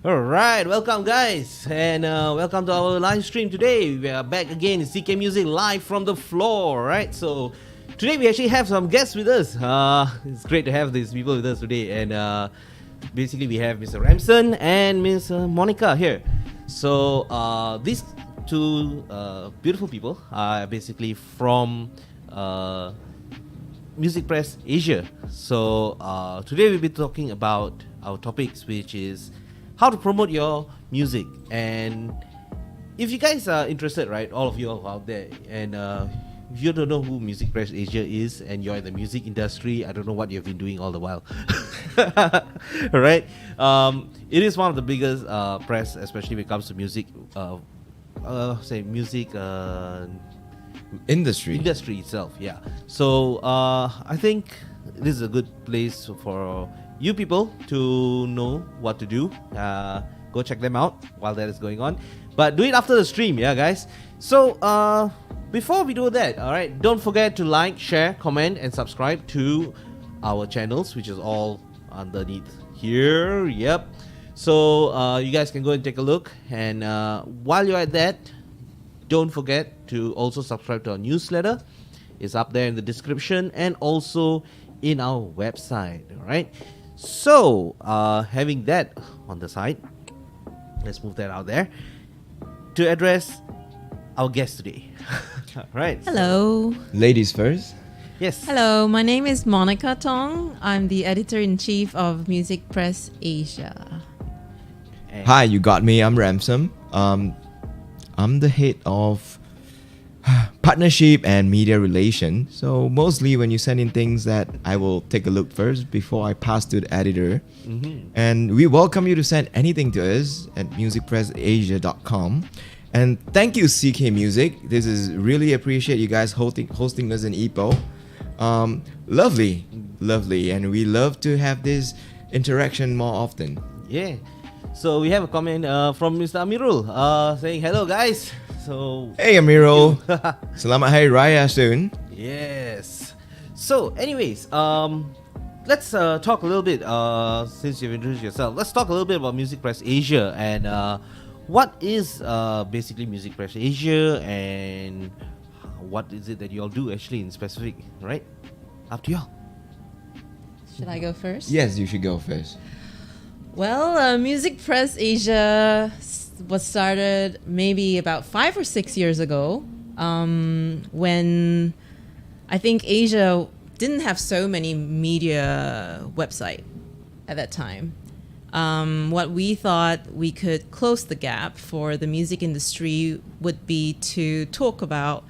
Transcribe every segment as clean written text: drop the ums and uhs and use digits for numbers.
All right, welcome guys, and welcome to our live stream today. We are back again in CK Music live from the floor, right? So today we actually have some guests with us. It's great to have these people with us today, and basically we have Mr. Ramson and Miss Monica here. So these two beautiful people are basically from Music Press Asia. So today we'll be talking about our topics, which is how to promote your music. And if you guys are interested, right, all of you out there, and if you don't know who Music Press Asia is and you're in the music industry, I don't know what you've been doing all the while. Right? It is one of the biggest press, especially when it comes to music, music industry itself. Yeah. So I think this is a good place for you people to know what to do. Go check them out while that is going on, but do it after the stream, yeah guys. So before we do that, all right, don't forget to like, share, comment and subscribe to our channels, which is all underneath here. Yep. So you guys can go and take a look, and while you're at that, don't forget to also subscribe to our newsletter. It's up there in the description and also in our website. All right. So, having that on the side, let's move that out there to address our guest today. All right. Hello. Ladies first. Yes. Hello, my name is Monica Tong. I'm the editor-in-chief of Music Press Asia. And Hi, you got me. I'm Ramson. I'm the head of partnership and media relation. So mostly when you send in things, that I will take a look first before I pass to the editor. And we welcome you to send anything to us at musicpressasia.com. And thank you, CK Music. This is really appreciate you guys hosting us in Ipoh. Lovely, and we love to have this interaction more often. yeah. So we have a comment from Mr. Amirul saying hello guys. So Hey Amirul, Selamat Hari Raya soon. yes. So anyways, let's talk a little bit, since you've introduced yourself, let's talk a little bit about Music Press Asia, and what is basically Music Press Asia, and what is it that you all do actually in specific, right? Up to y'all. Should I go first? Yes, you should go first. Well, Music Press Asia was started maybe about 5 or 6 years ago, when I think Asia didn't have so many media website at that time. What we thought we could close the gap for the music industry would be to talk about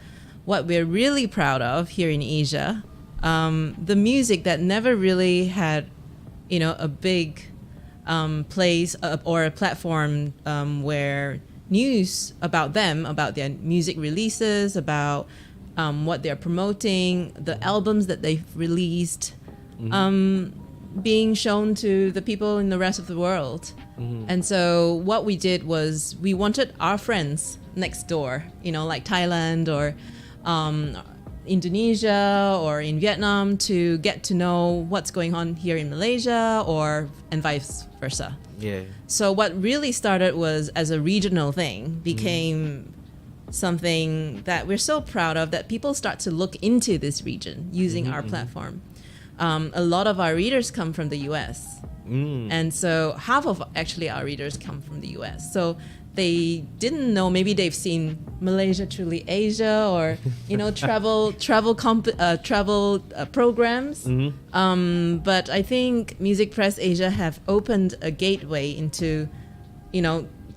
what we're really proud of here in Asia, the music that never really had, a big place or a platform where news about them, about their music releases, about what they're promoting, the albums that they've released, being shown to the people in the rest of the world. And so what we did was we wanted our friends next door, like Thailand or Indonesia or in Vietnam, to get to know what's going on here in Malaysia, and vice versa. Yeah. So what really started was as a regional thing, became something that we're so proud of, that people start to look into this region using our platform. A lot of our readers come from the US. And so half of actually our readers come from the US. So they didn't know, maybe they've seen Malaysia Truly Asia, or travel programs. But I think Music Press Asia have opened a gateway into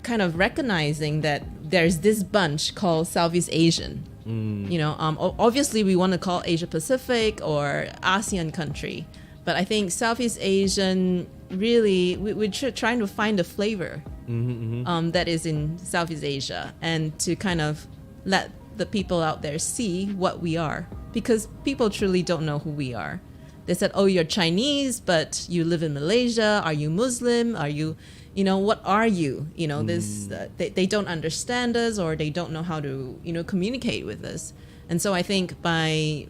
kind of recognizing that there's this bunch called Southeast Asian. Obviously we want to call Asia Pacific or ASEAN country, but I think Southeast Asian, really we're trying to find a flavor that is in Southeast Asia, and to kind of let the people out there see what we are, because people truly don't know who we are. They said, oh, you're Chinese, but you live in Malaysia. Are you Muslim? Are you, what are you? They don't understand us, or they don't know how to, communicate with us. And so I think by,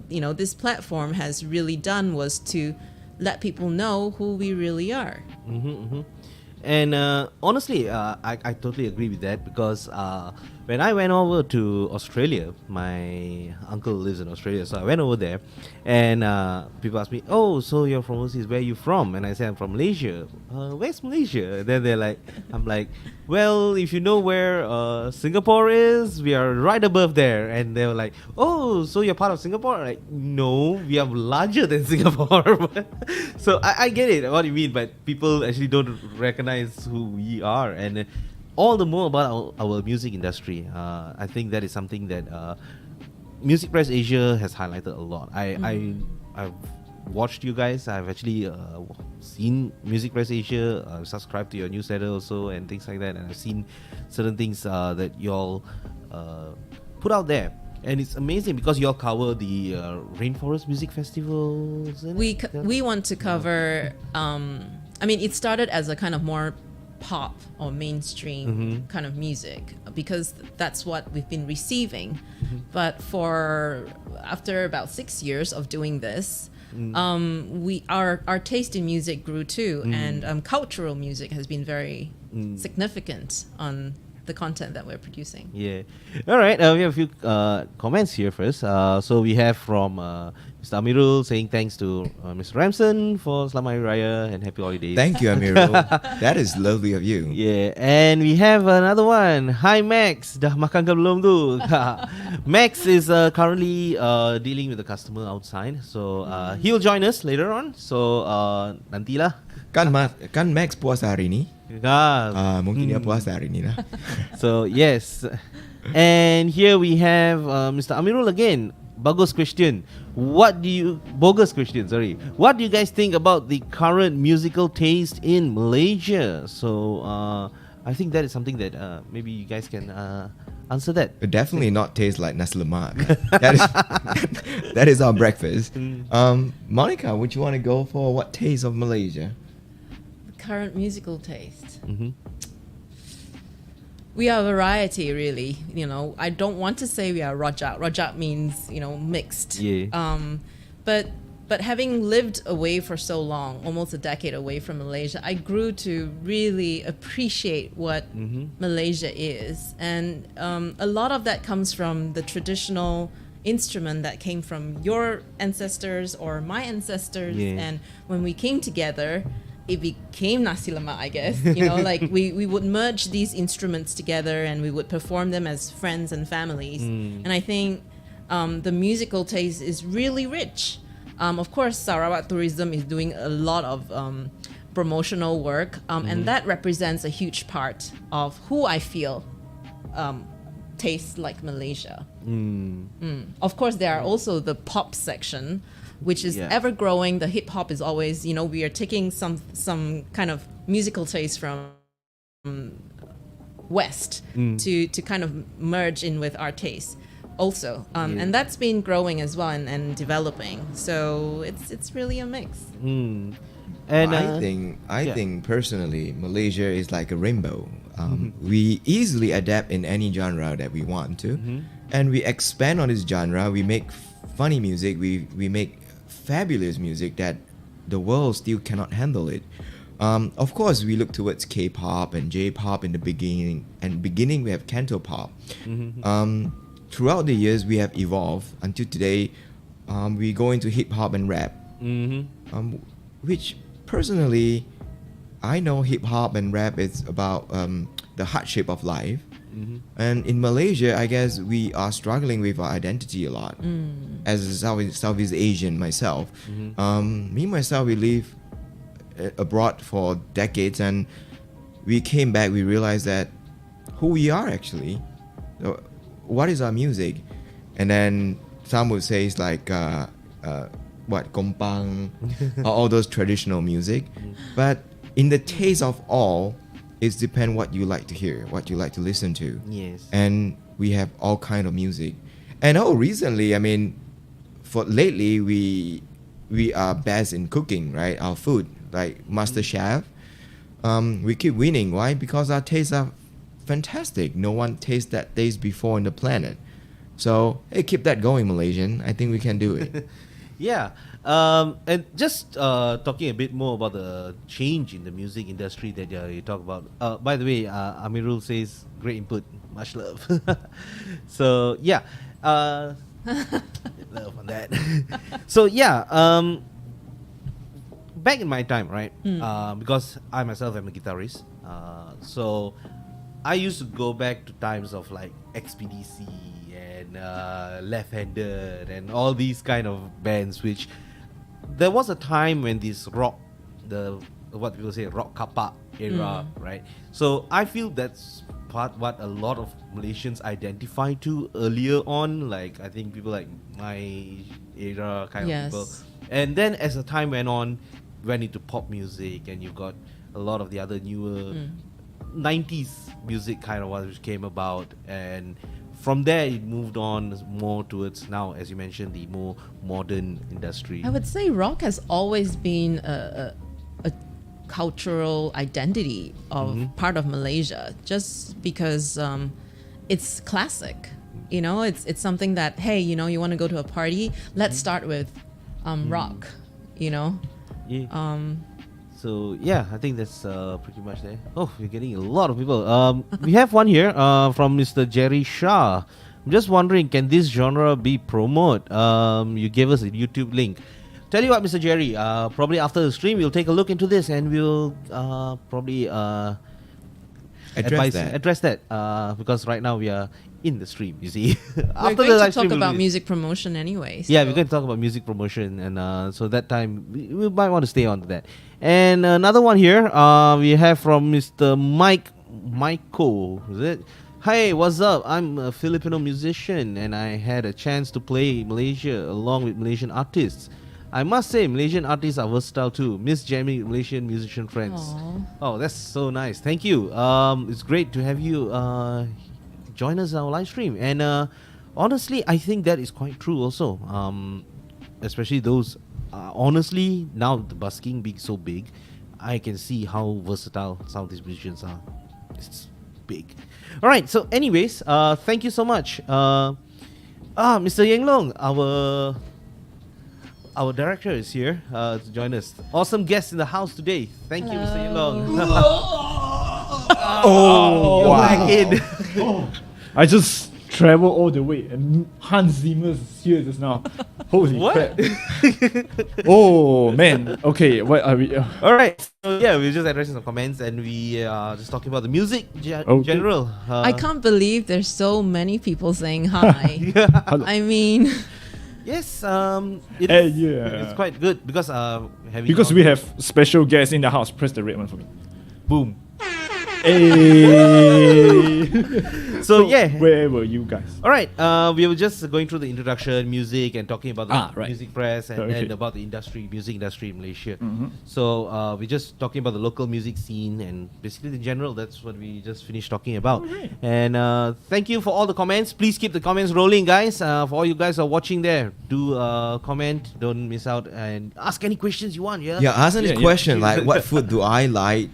this platform has really done was to let people know who we really are. And honestly, I totally agree with that because when I went over to Australia, my uncle lives in Australia, so I went over there, and people ask me, "Oh, so you're from overseas? Where are you from?" And I say, "I'm from Malaysia." Where's Malaysia? Then they're like, "I'm like, well, if you know where Singapore is, we are right above there." And they were like, "Oh, so you're part of Singapore?" I'm like, no, we are larger than Singapore. So I get it, what you mean, but people actually don't recognize who we are, and all the more about our music industry. I think that is something that Music Press Asia has highlighted a lot. I've watched you guys. I've actually seen Music Press Asia. I've subscribed to your newsletter also and things like that. And I've seen certain things that y'all put out there. And it's amazing because y'all cover the Rainforest Music Festivals. We want to cover. I mean, it started as a kind of more pop or mainstream kind of music because that's what we've been receiving. But after about 6 years of doing this, our taste in music grew too, and cultural music has been very significant on the content that we're producing. Yeah. All right. We have a few comments here first. So we have from Mr. Amirul saying thanks to Mr. Ramson for Selamat Hari Raya and Happy Holidays. Thank you, Amirul. That is lovely of you. Yeah, and we have another one. Hi Max, dah makan ke belum tu? Max is currently dealing with a customer outside, so he'll join us later on. So nantilah. Kan Max puasa hari ni? Mungkin dia puasa hari ni lah. So yes, and here we have Mr. Amirul again. Bogus question. What do you guys think about the current musical taste in Malaysia? So I think that is something that maybe you guys can answer that. It definitely not taste like nasi lemak. That is our breakfast. Monica, would you want to go for what taste of Malaysia? Current musical taste. We are variety, really. I don't want to say we are rajak. Rajak means mixed. Yeah. But having lived away for so long, almost a decade away from Malaysia, I grew to really appreciate what Malaysia is, and a lot of that comes from the traditional instrument that came from your ancestors or my ancestors, and when we came together, it became nasi lemak, I guess. Like we would merge these instruments together and we would perform them as friends and families. And I think the musical taste is really rich. Of course, Sarawak Tourism is doing a lot of promotional work, and that represents a huge part of who I feel tastes like Malaysia. Of course, there are also the pop section, which is ever growing. The hip hop is always, we are taking some kind of musical taste from West to kind of merge in with our taste also. And that's been growing as well and developing. So it's really a mix. And I think personally, Malaysia is like a rainbow. We easily adapt in any genre that we want to, and we expand on this genre. We make funny music. We make fabulous music that the world still cannot handle it. Of course, we look towards K-pop and J-pop in the beginning. And beginning, we have Cantopop. Throughout the years, we have evolved until today. We go into hip hop and rap, which personally, I know hip hop and rap is about the hardship of life. And in Malaysia, I guess we are struggling with our identity a lot. As a Southeast Asian myself, myself, we live abroad for decades, and we came back. We realized that who we are actually. What is our music? And then some would say it's like kompang, all those traditional music. But in the taste of all, it depends what you like to hear, what you like to listen to. Yes. And we have all kind of music. And recently, I mean, for lately we are best in cooking, right? Our food, like Master Chef. We keep winning. Why? Because our tastes are fantastic. No one tasted that taste before on the planet. So hey, keep that going, Malaysian. I think we can do it. Yeah. And just talking a bit more about the change in the music industry that you talk about. By the way, Amirul says great input, much love. So yeah, love on that. So yeah, back in my time, right? Because I myself am a guitarist, so I used to go back to times of like XPDC and Left-Handed and all these kind of bands, which there was a time when this rock, what people say rock kapa era, right? So I feel that's what a lot of Malaysians identify to earlier on. Like I think people like my era kind of people, and then as the time went on, went into pop music, and you got a lot of the other newer 90s music kind of ones which came about, and from there it moved on more towards now, as you mentioned, the more modern industry. I would say rock has always been a cultural identity of part of Malaysia, just because it's classic. You know, it's something that, hey, you know, you want to go to a party, let's start with rock, you know. Yeah. So yeah, I think that's pretty much there. Oh, we're getting a lot of people. We have one here from Mr. Jerry Shah. I'm just wondering, can this genre be promoted? You gave us a YouTube link. Tell you what, Mr. Jerry, probably after the stream, we'll take a look into this and we'll probably address that because right now we are in the stream, you see. We're going to talk about music promotion anyway. Yeah, we're going to talk about music promotion, and so that time we might want to stay on to that. And another one here, we have from Mr. Michael, is it? Hi, what's up? I'm a Filipino musician, and I had a chance to play Malaysia along with Malaysian artists. I must say, Malaysian artists are versatile too. Miss jamming with Malaysian musician friends. Aww. Oh, that's so nice. Thank you. It's great to have you join us on our live stream. And honestly, I think that is quite true also. Especially those, honestly, now the busking being so big, I can see how versatile some of these musicians are. It's big. All right. So, anyways, thank you so much. Mr. Yang Long, our director is here to join us. Awesome guest in the house today. Thank you, Mr. Yang Long. Oh, You're wow. back in. I just traveled all the way, and Hans Zimmer is here just now. Holy What? crap! Oh man. Okay, what are we? All right. So yeah, we're just addressing some comments, and we are just talking about the music Okay. general. I can't believe there's so many people saying hi. Hello. I mean, Yes. Yeah. It's quite good because Because we have special guests in the house. Press the red one for me. boom. Hey. So yeah. Where were you guys? All right. We were just going through the introduction, music, and talking about the right. music press and, Okay. and about the music industry in Malaysia. So we're just talking about the local music scene and basically in general. That's what we just finished talking about. Alright. And thank you for all the comments. Please keep the comments rolling, guys. For all you guys who are watching there, do comment. Don't miss out and ask any questions you want. Yeah. Yeah, asking this Yeah, yeah. question like, what food do I like?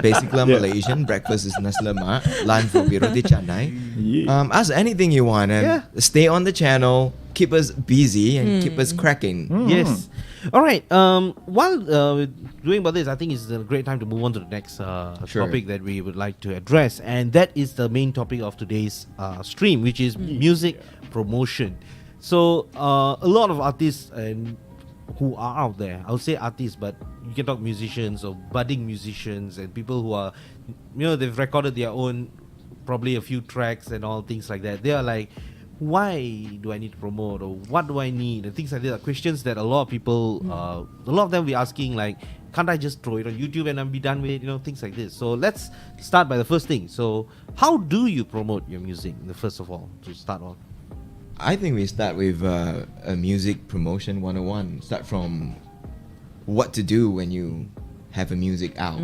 Basically, I'm Malaysian. Breakfast is nasi lemak. Lunch will be roti canai. Yeah. Ask anything you want and stay on the channel. Keep us busy and keep us cracking. Yes. All right. While we're doing about this, I think it's a great time to move on to the next topic that we would like to address, and that is the main topic of today's stream, which is music promotion. So a lot of artists who are out there, I would say artists, but you can talk musicians or budding musicians and people who are, they've recorded their own, probably a few tracks and all things like that. They are like, why do I need to promote, or what do I need, and things like that are questions that a lot of people, a lot of them will be asking, like, can't I just throw it on YouTube and I'm be done with it, things like this. So let's start by the first thing. So how do you promote your music, first of all, to start on? I think we start with a music promotion 101. Start from what to do when you have a music out.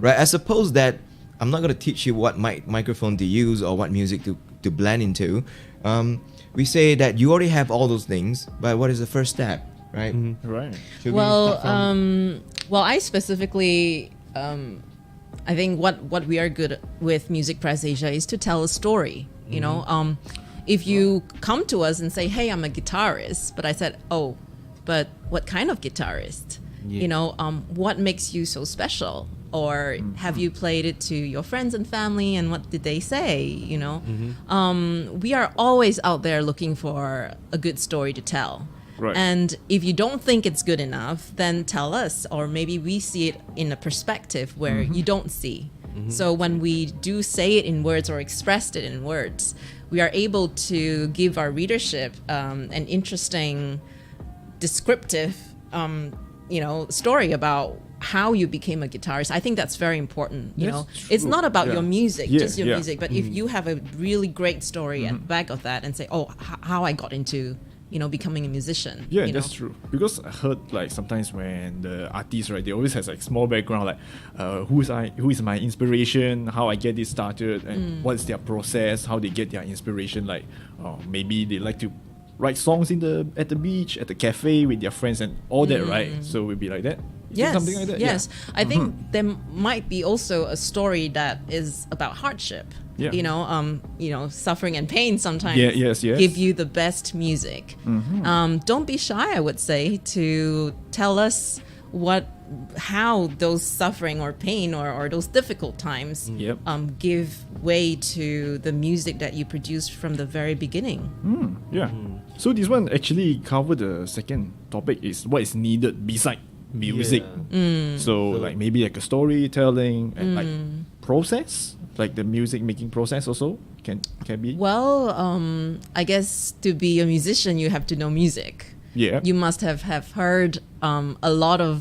Right? I suppose that I'm not going to teach you what microphone to use or what music to blend into. We say that you already have all those things, but what is the first step, right? Right. Should we start well, I specifically, I think what we are good with Music Press Asia is to tell a story. You know, if you come to us and say, "Hey, I'm a guitarist," but I said, "Oh, but what kind of guitarist? Yeah. You know, what makes you so special? Or have you played it to your friends and family, and what did they say? You know, we are always out there looking for a good story to tell. Right. And if you don't think it's good enough, then tell us, or maybe we see it in a perspective where you don't see. So when we do say it in words or expressed it in words, we are able to give our readership an interesting, descriptive, story about how you became a guitarist. I think that's very important. You know, That's it's true. not about Yeah. your music, Yeah, just your yeah. music. But if you have a really great story at the back of that, and say, "Oh, how I got into, becoming a musician." Yeah, you know? that's true. Because I heard like sometimes when the artists, right, they always has like small background, like who is my inspiration, how I get this started, and what's their process, how they get their inspiration. Like maybe they like to write songs at the beach, at the cafe with their friends and all that, right? So we'll be like that. Is it Yes, something like that? yes. Yeah. I think there might be also a story that is about hardship. Yeah. Suffering and pain sometimes Yeah, yes. give you the best music. Don't be shy, I would say, to tell us how those suffering or pain or those difficult times Yep. give way to the music that you produced from the very beginning. Yeah. So this one actually covered the second topic, is what is needed beside music. So like maybe like a storytelling and like process, like the music making process also can be. Well, I guess to be a musician, you have to know music. Yeah. You must have heard a lot of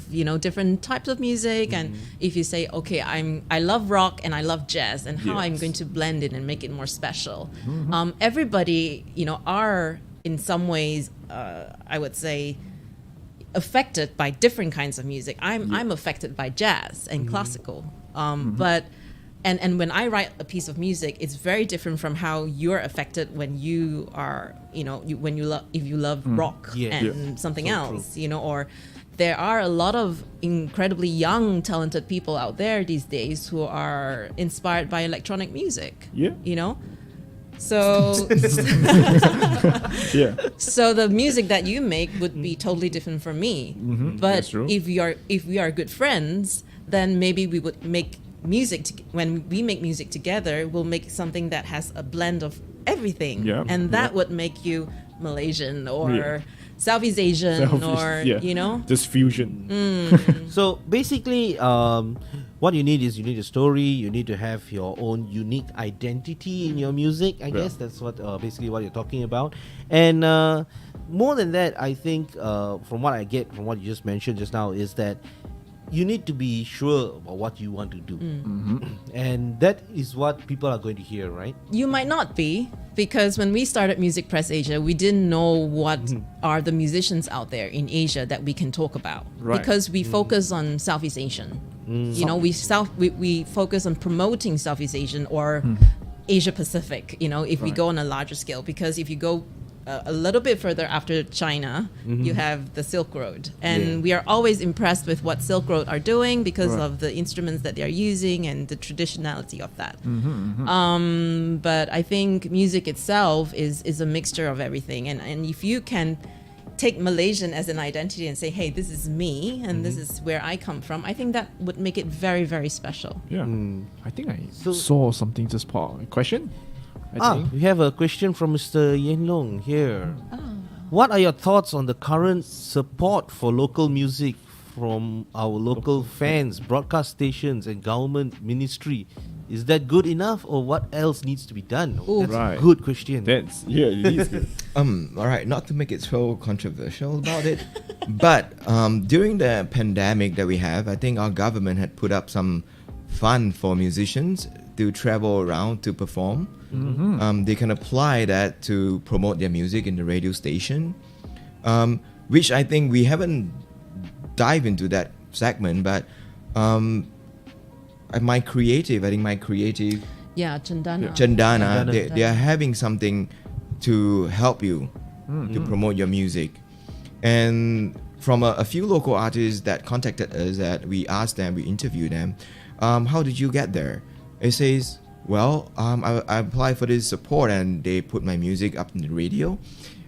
different types of music, and if you say, okay, I love rock and I love jazz, and how I'm Yes. going to blend it and make it more special. Everybody are in some ways, I would say, affected by different kinds of music. I'm affected by jazz and classical, but. And when I write a piece of music, it's very different from how you're affected when you are, if you love rock Yeah. and something So else, or there are a lot of incredibly young, talented people out there these days who are inspired by electronic music. Yeah. So, Yeah. so the music that you make would be totally different from me. But that's true. if we are good friends, then maybe we would make music. When we make music together, we'll make something that has a blend of everything, Yeah, and that yeah. would make you Malaysian or Yeah. Southeast Asian or yeah. Just fusion. So basically, what you need is a story. You need to have your own unique identity in your music. I guess that's what basically what you're talking about. And more than that, I think from what I get from what you just mentioned just now is that you need to be sure about what you want to do, and that is what people are going to hear, right? You might not be, because when we started Music Press Asia, we didn't know what are the musicians out there in Asia that we can talk about, Right. because we focus on Southeast Asian. We focus on promoting Southeast Asian or Asia Pacific. If we Right. go on a larger scale, because if you go a little bit further after China, you have the Silk Road, and Yeah. we are always impressed with what Silk Road are doing because Right. of the instruments that they are using and the traditionality of that. But I think music itself is a mixture of everything, and if you can take Malaysian as an identity and say, hey, this is me and this is where I come from, I think that would make it very, very special. Yeah. I think I So- saw something just pop. A question? I think. We have a question from Mr. Yen Long here. What are your thoughts on the current support for local music from our local fans, broadcast stations, and government ministry? Is that good enough, or what else needs to be done? Ooh. That's Right. a good question. It is good. All right, not to make it so controversial about it, but during the pandemic that we have, I think our government had put up some fund for musicians to travel around to perform. They can apply that to promote their music in the radio station, which I think we haven't dived into that segment, but my creative, Yeah, Chandana. Chandana, Chandana. they are having something to help you to promote your music. And from a few local artists that contacted us, that we asked them, we interviewed them, how did you get there? It says, well, I applied for this support and they put my music up in the radio.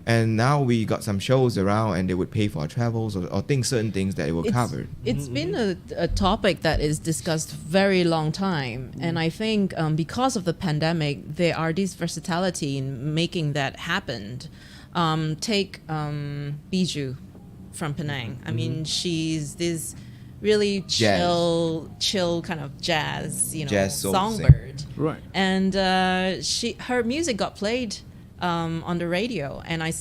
And now we got some shows around, and they would pay for our travels or certain things that it will cover. It's been a topic that is discussed very long time, and I think because of the pandemic, there are this versatility in making that happen. Take Biju from Penang. I mean, she's this really chill kind of jazz, Jazz soul songbird. Right. And her music got played on the radio, and I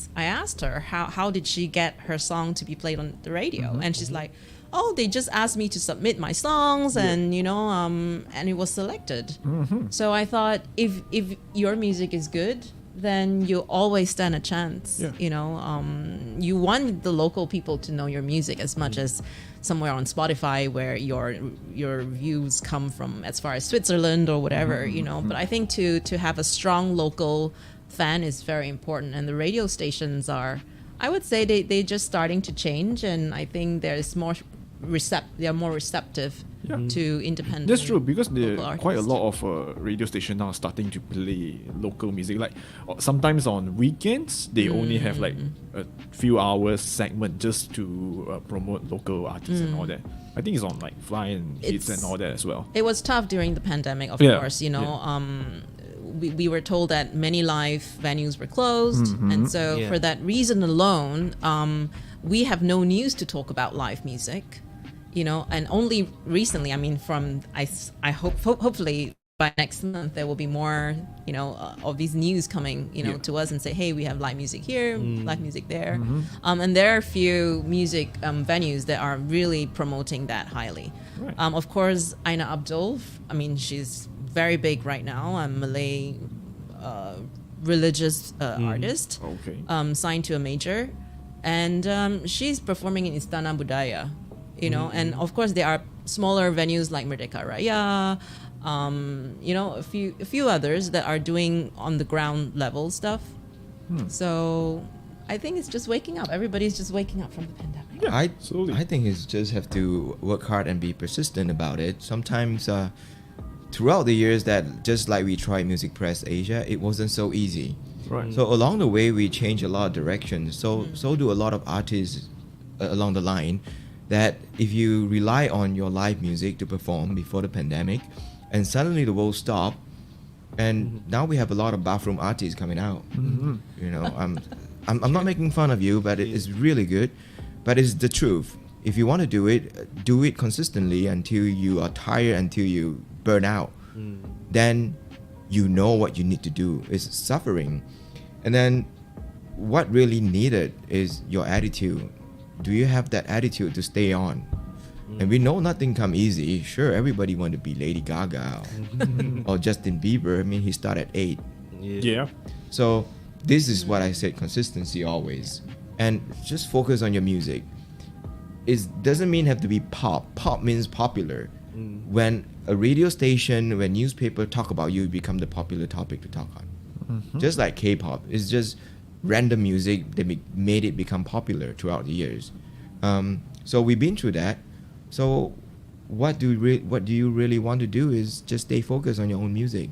asked her how did she get her song to be played on the radio, and she's like, oh, they just asked me to submit my songs, and and it was selected. So I thought, if your music is good, then you always stand a chance. You want the local people to know your music as much as somewhere on Spotify where your views come from as far as Switzerland or whatever, but I think to have a strong local fan is very important, and the radio stations are, I would say, they're just starting to change, and I think there's they are more receptive to independent. That's true, because there are quite a artists. lot of radio stations now starting to play local music. Like sometimes on weekends, they only have like a few hours segment just to promote local artists and all that. I think it's on like Fly and Hits and all that as well. It was tough during the pandemic, of course. We were told that many live venues were closed, and so for that reason alone, we have no news to talk about live music. And only recently, I mean, I hope hopefully by next month there will be more, of these news coming, to us and say, hey, we have live music here, live music there, and there are a few music venues that are really promoting that highly. Right. Of course, Aina Abdul, I mean, she's very big right now, a Malay religious artist, signed to a major, and she's performing in Istana Budaya. And of course there are smaller venues like Merdeka Raya, a few others that are doing on the ground level stuff. So I think it's just waking up. Everybody's just waking up from the pandemic. Yeah, I absolutely. think it's just have to work hard and be persistent about it. Sometimes throughout the years, that just like we tried Music Press Asia, it wasn't so easy. Right. So along the way, we changed a lot of directions. So do a lot of artists along the line. That if you rely on your live music to perform before the pandemic, and suddenly the world stopped, and now we have a lot of bathroom artists coming out. I'm not making fun of you, but it is really good. But it's the truth. If you want to do it consistently until you are tired, until you burn out. Then you know what you need to do. It's suffering. And then what really needed is your attitude. Do you have that attitude to stay on? And we know nothing come easy. Sure, everybody want to be Lady Gaga or Justin Bieber. I mean, he started at 8. Yeah. So this is what I said, consistency always. And just focus on your music. It doesn't mean have to be pop. Pop means popular. When a radio station, when newspaper talk about you, become the popular topic to talk on. Just like K-pop. It's just random music that made it become popular throughout the years. So we've been through that. So what do you really want to do is just stay focused on your own music.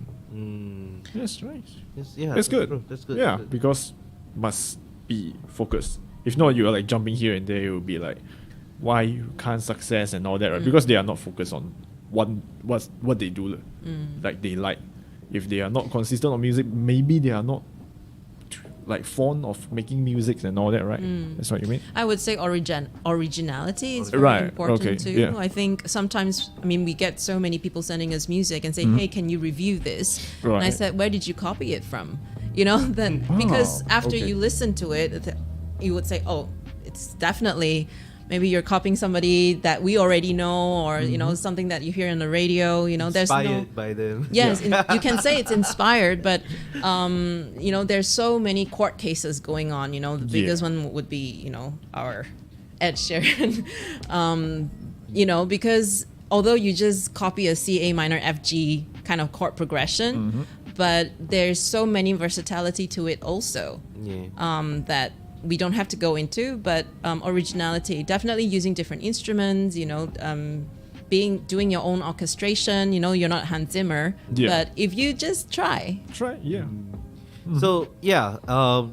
That's right. That's good. That's good. Yeah, because must be focused. If not, you are like jumping here and there. It will be like, why you can't success and all that, right? Because they are not focused on what they do. Like they like. If they are not consistent on music, maybe they are not like fond of making music and all that, right? That's what you mean? I would say originality is very Right, important okay, too. yeah. I think sometimes, we get so many people sending us music and say, hey, can you review this? And I Right. said, where did you copy it from? Then because after you listen to it, you would say, oh, it's definitely, maybe you're copying somebody that we already know, or something that you hear on the radio. There's no. Inspired by them. Yes, you can say it's inspired, but there's so many court cases going on. The biggest one would be our Ed Sheeran. Because although you just copy a C A minor F G kind of chord progression, but there's so many versatility to it also. That we don't have to go into, but originality, definitely using different instruments, doing your own orchestration. You're not Hans Zimmer, Yeah. but if you just try. Yeah. So yeah,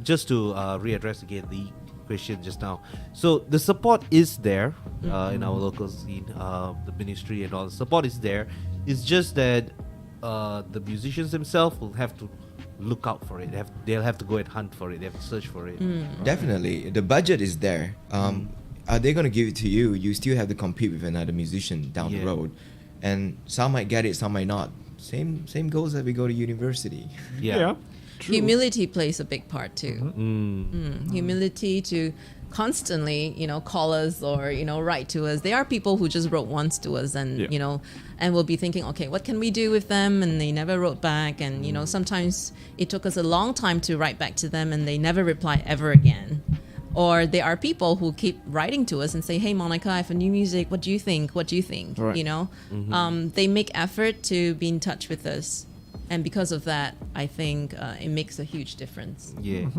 just to readdress again the question just now. So the support is there in our local scene, the ministry and all. The support is there. It's just that the musicians themselves will have to look out for it. They'll have to go and hunt for it. They have to search for it. Definitely, the budget is there. Are they going to give it to you? You still have to compete with another musician down the Yeah. road, and some might get it, some might not. Same goes as we go to university. Yeah. True. Humility plays a big part too. Humility to constantly, call us or, write to us. There are people who just wrote once to us and, Yeah. And we'll be thinking, okay, what can we do with them? And they never wrote back. And, sometimes it took us a long time to write back to them and they never reply ever again. Or there are people who keep writing to us and say, hey, Monica, I have a new music. What do you think? What do you think? Right. They make effort to be in touch with us. And because of that, I think it makes a huge difference. Yeah.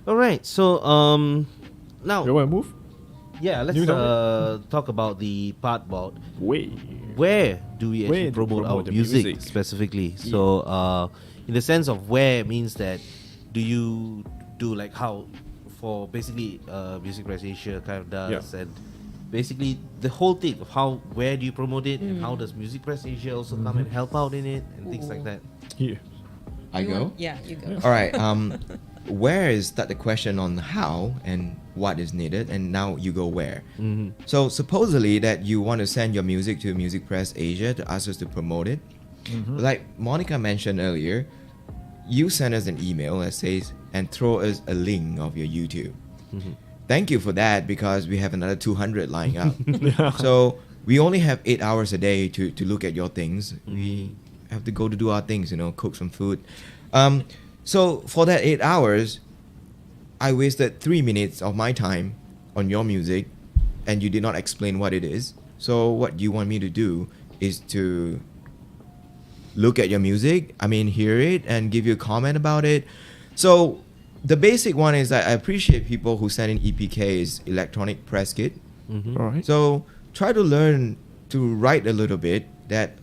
All right. So now, You want to move? yeah, let's New topic? talk about the part about Wait. where do we Where actually to promote our promote the music, music. specifically. So in the sense of where means that, do you do like how for basically Music Press Asia kind of does, and basically the whole thing of where do you promote it, and how does Music Press Asia also come and help out in it and things like that. Here. I go. Yeah, you go. All right. Where is that the question on how and what is needed, and now you go where. So supposedly that you want to send your music to Music Press Asia to ask us to promote it. Like Monica mentioned earlier, you send us an email that says and throw us a link of your YouTube. Thank you for that, because we have another 200 lying up. So we only have 8 hours a day to look at your things. We have to go to do our things, cook some food. So for that 8 hours, I wasted 3 minutes of my time on your music, and you did not explain what it is. So what you want me to do is to look at your music, hear it and give you a comment about it. So the basic one is that I appreciate people who send in EPKs, electronic press kit. All right. So try to learn to write a little bit that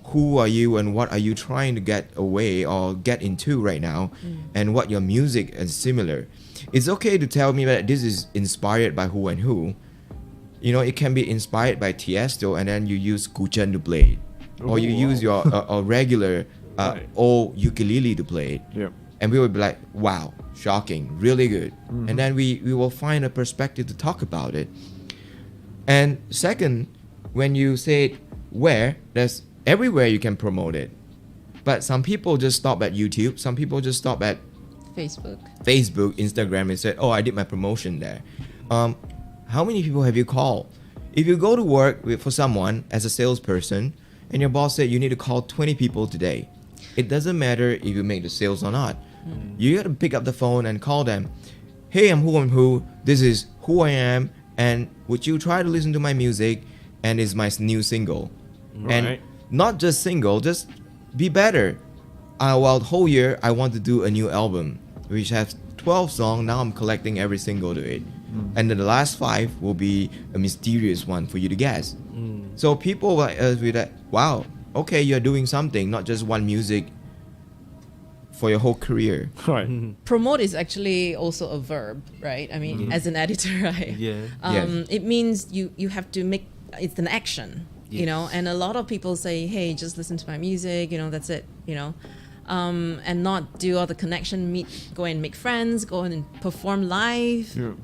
who are you and what are you trying to get away or get into right now, and what your music is similar. It's okay to tell me that this is inspired by who and who. It can be inspired by Tiesto and then you use Kuchen to play it. Or you use your a regular Right. old ukulele to play it. Yep. And we would be like, wow, shocking, really good. And then we will find a perspective to talk about it. And second, when you say where, there's everywhere you can promote it. But some people just stop at YouTube. Some people just stop at Facebook. Instagram, and said, oh, I did my promotion there. How many people have you called? If you go to work for someone as a salesperson, and your boss said you need to call 20 people today, it doesn't matter if you make the sales or not. You got to pick up the phone and call them. Hey, I'm who. This is who I am, and would you try to listen to my music? And it's my new single. And Right. not just single, just be better. Well, the whole year I want to do a new album, which has 12 songs. Now I'm collecting every single to it. And then the last 5 will be a mysterious one for you to guess. So people like us will like, wow, okay, you're doing something, not just one music for your whole career. Right. Promote is actually also a verb, right? I mean, as an editor, right? Yeah. Yes. It means you have to make, it's an action, Yes. and a lot of people say, hey, just listen to my music, that's it, and not do all the connection, go and make friends, go and perform live. Yeah.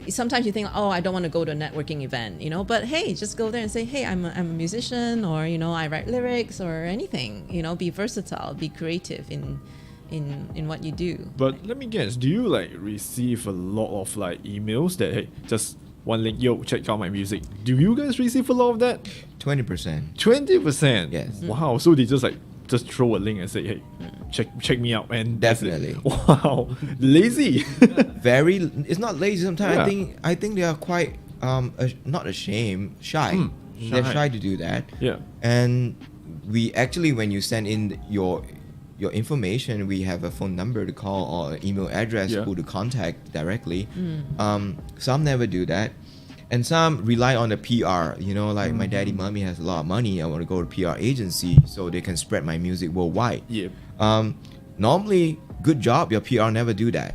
Sometimes you think, oh, I don't want to go to a networking event, but hey, just go there and say, hey, I'm a musician, or, I write lyrics or anything, be versatile, be creative in what you do. But let me guess, do you receive a lot of emails that, hey, just one link, yo, check out my music? Do you guys receive a lot of that? 20%. 20%? Yes. Wow, so they just throw a link and say, hey, check me out, and that's it. Definitely. Wow, lazy. It's not lazy sometimes. Yeah. I think they are quite not ashamed, shy. They're Shy. shy to do that. Yeah. And we actually, when you send in your information, we have a phone number to call or an email address Yeah. who to contact directly. Some never do that. And some rely on the PR, you know, like my daddy, mommy has a lot of money. I want to go to PR agency so they can spread my music worldwide. Yeah. Normally, good job, your PR never do that.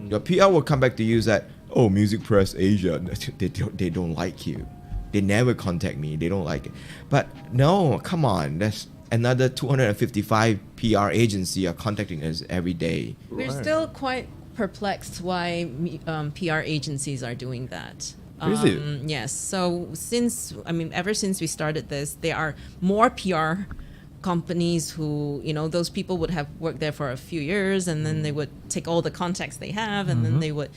Your PR will come back to you that, oh, Music Press Asia, they don't like you. They never contact me. They don't like it. But no, come on. That's another 255 PR agency are contacting us every day. We're still quite perplexed why PR agencies are doing that. Is it? Yes. So ever since we started this, there are more PR companies who, those people would have worked there for a few years, and then they would take all the contacts they have, and then they would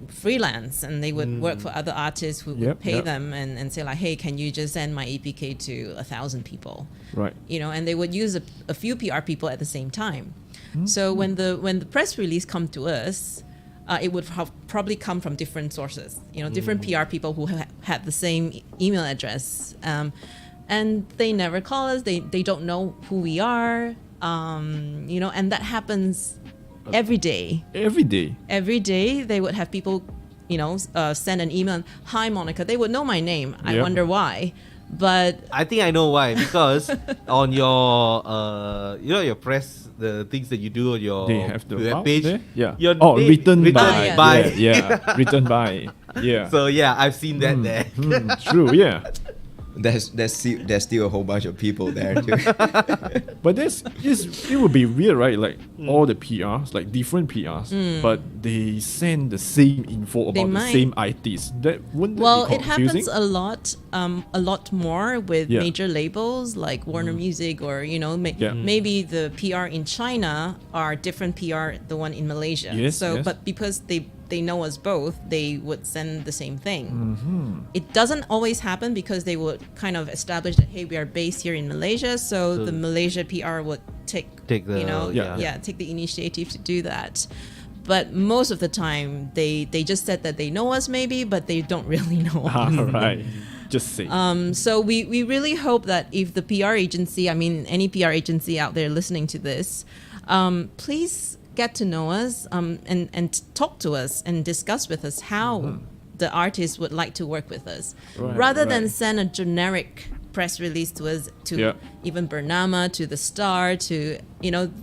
freelance, and they would work for other artists who would pay them and say like, hey, can you just send my EPK to 1,000 people? Right. And they would use a few PR people at the same time. So when the press release come to us, it would probably come from different sources, different PR people who had the same email address, and they never call us. They don't know who we are, and that happens every day. Every day. Every day they would have people, send an email. Hi, Monica. They would know my name. I wonder why. But I think I know why, because on your your press, the things that you do on your They have the web file page, there? Yeah. your Written date by. by. Yeah. Written by. Yeah. So yeah, I've seen that there. True. Yeah. There's still a whole bunch of people there too. But it would be weird, right? Like all the PRs, like different PRs, but they send the same info They about the might. same artists. Wouldn't that well, be it confusing? happens a lot more with Yeah. major labels like Warner Music, or maybe the PR in China are different PR the one in Malaysia. Yes, yes. But because they know us both, they would send the same thing. It doesn't always happen because they would kind of establish that, hey, we are based here in Malaysia, so the Malaysia PR would take the take the initiative to do that. But most of the time, they just said that they know us maybe, but they don't really know us. Right. Just say. So we really hope that if the PR agency, any PR agency out there listening to this, please get to know us and talk to us and discuss with us how the artist would like to work with us, rather than send a generic press release to us, to even Bernama, to the Star, to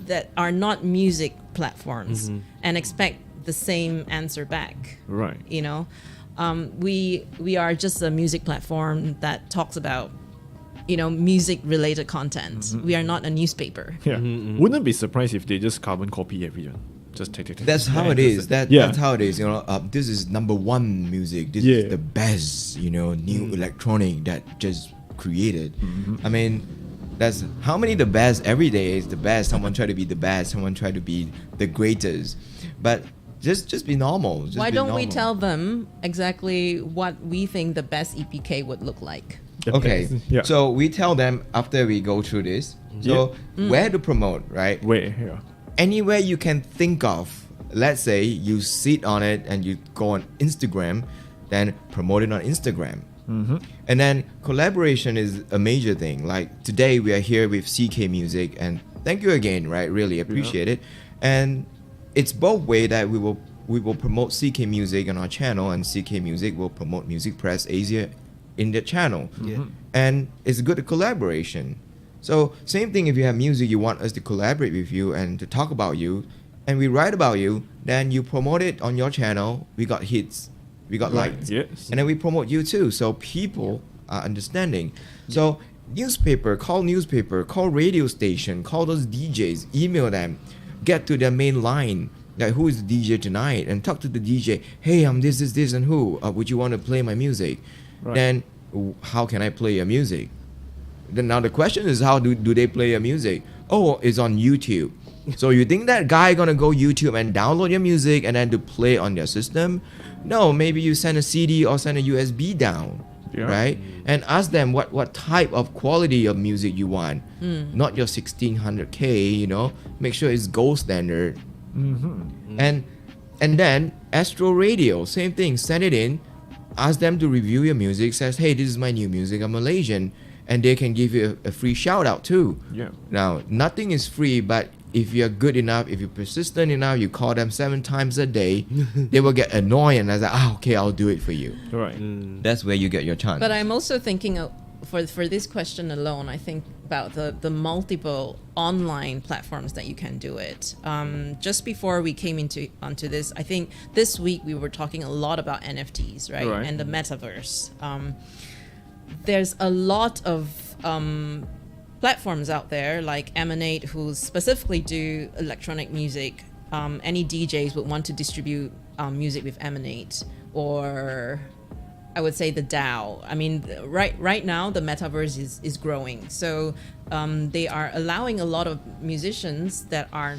that are not music platforms, and expect the same answer back. Right. We are just a music platform that talks about music related content. We are not a newspaper. Yeah. Wouldn't be surprised if they just carbon copy everyone. Just take. That's how it is. That's how it is. This is number one music. This is the best. New electronic that just created. I mean, that's how many the best every day is the best. Someone try to be the best. Someone try to be the greatest. But just be normal. Why don't we tell them exactly what we think the best EPK would look like? Okay. Yeah. So we tell them after we go through this. So where to promote, right? Where? Yeah. Anywhere you can think of. Let's say you sit on it and you go on Instagram, then promote it on Instagram. And then collaboration is a major thing. Like today we are here with CK Music, and thank you again, right? Really appreciate it. And it's both way that we will promote CK Music on our channel, and CK Music will promote Music Press Asia in their channel. And it's good collaboration. So same thing, if you have music you want us to collaborate with you and to talk about you, and we write about you, then you promote it on your channel. We got hits, we got likes, Yes. and then we promote you too. So people are understanding. So call radio station, call those DJs, email them, get to their main line. Like, who is the DJ tonight? And talk to the DJ. Hey, I'm this, and who? Would you want to play my music? Right. Then how can I play your music? Then now the question is, how do they play your music? Oh, it's on YouTube. So you think that guy gonna go YouTube and download your music and then to play on their system? No, maybe you send a CD or send a USB down, right? And ask them what type of quality of music you want. Not your 1600K, Make sure it's gold standard. And then Astro Radio, same thing. Send it in. Ask them to review your music. Says, hey, this is my new music. I'm Malaysian. And they can give you a free shout out too. Yeah. Now, nothing is free, but if you're good enough, if you're persistent enough, you call them 7 times a day, they will get annoyed and I say, okay, I'll do it for you. Right. That's where you get your chance. But I'm also thinking for this question alone, I think about the multiple online platforms that you can do it. Just before we came onto this, I think this week we were talking a lot about NFTs, right? And the metaverse. There's a lot of platforms out there like Emanate, who specifically do electronic music. Any DJs would want to distribute music with Emanate, or I would say the DAO. I mean, right now the metaverse is growing, so they are allowing a lot of musicians that are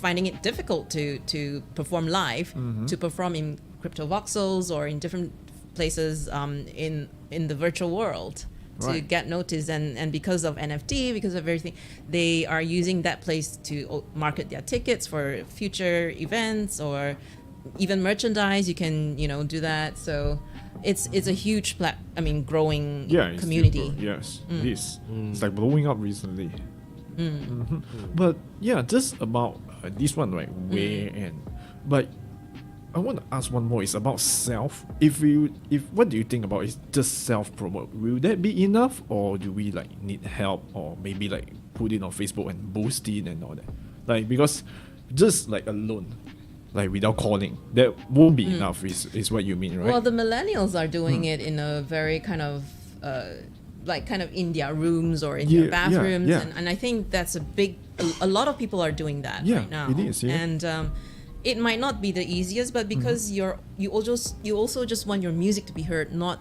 finding it difficult to perform live to perform in crypto voxels or in different places in the virtual world to get noticed, and because of NFT, because of everything, they are using that place to market their tickets for future events or even merchandise. You can do that. So it's a huge growing community. Yes, it is. It's like blowing up recently. But yeah, just about this one, right? But I want to ask one more. It's about self. If what do you think about is just self promote? Will that be enough, or do we like need help, or maybe like put it on Facebook and boost it and all that? Like, because just like alone, like without calling, that won't be enough. Is what you mean, right? Well, the millennials are doing it in a very kind of in their rooms or in their bathrooms, and I think that's a lot of people are doing that right now. It is, and it might not be the easiest, but because you also just want your music to be heard, not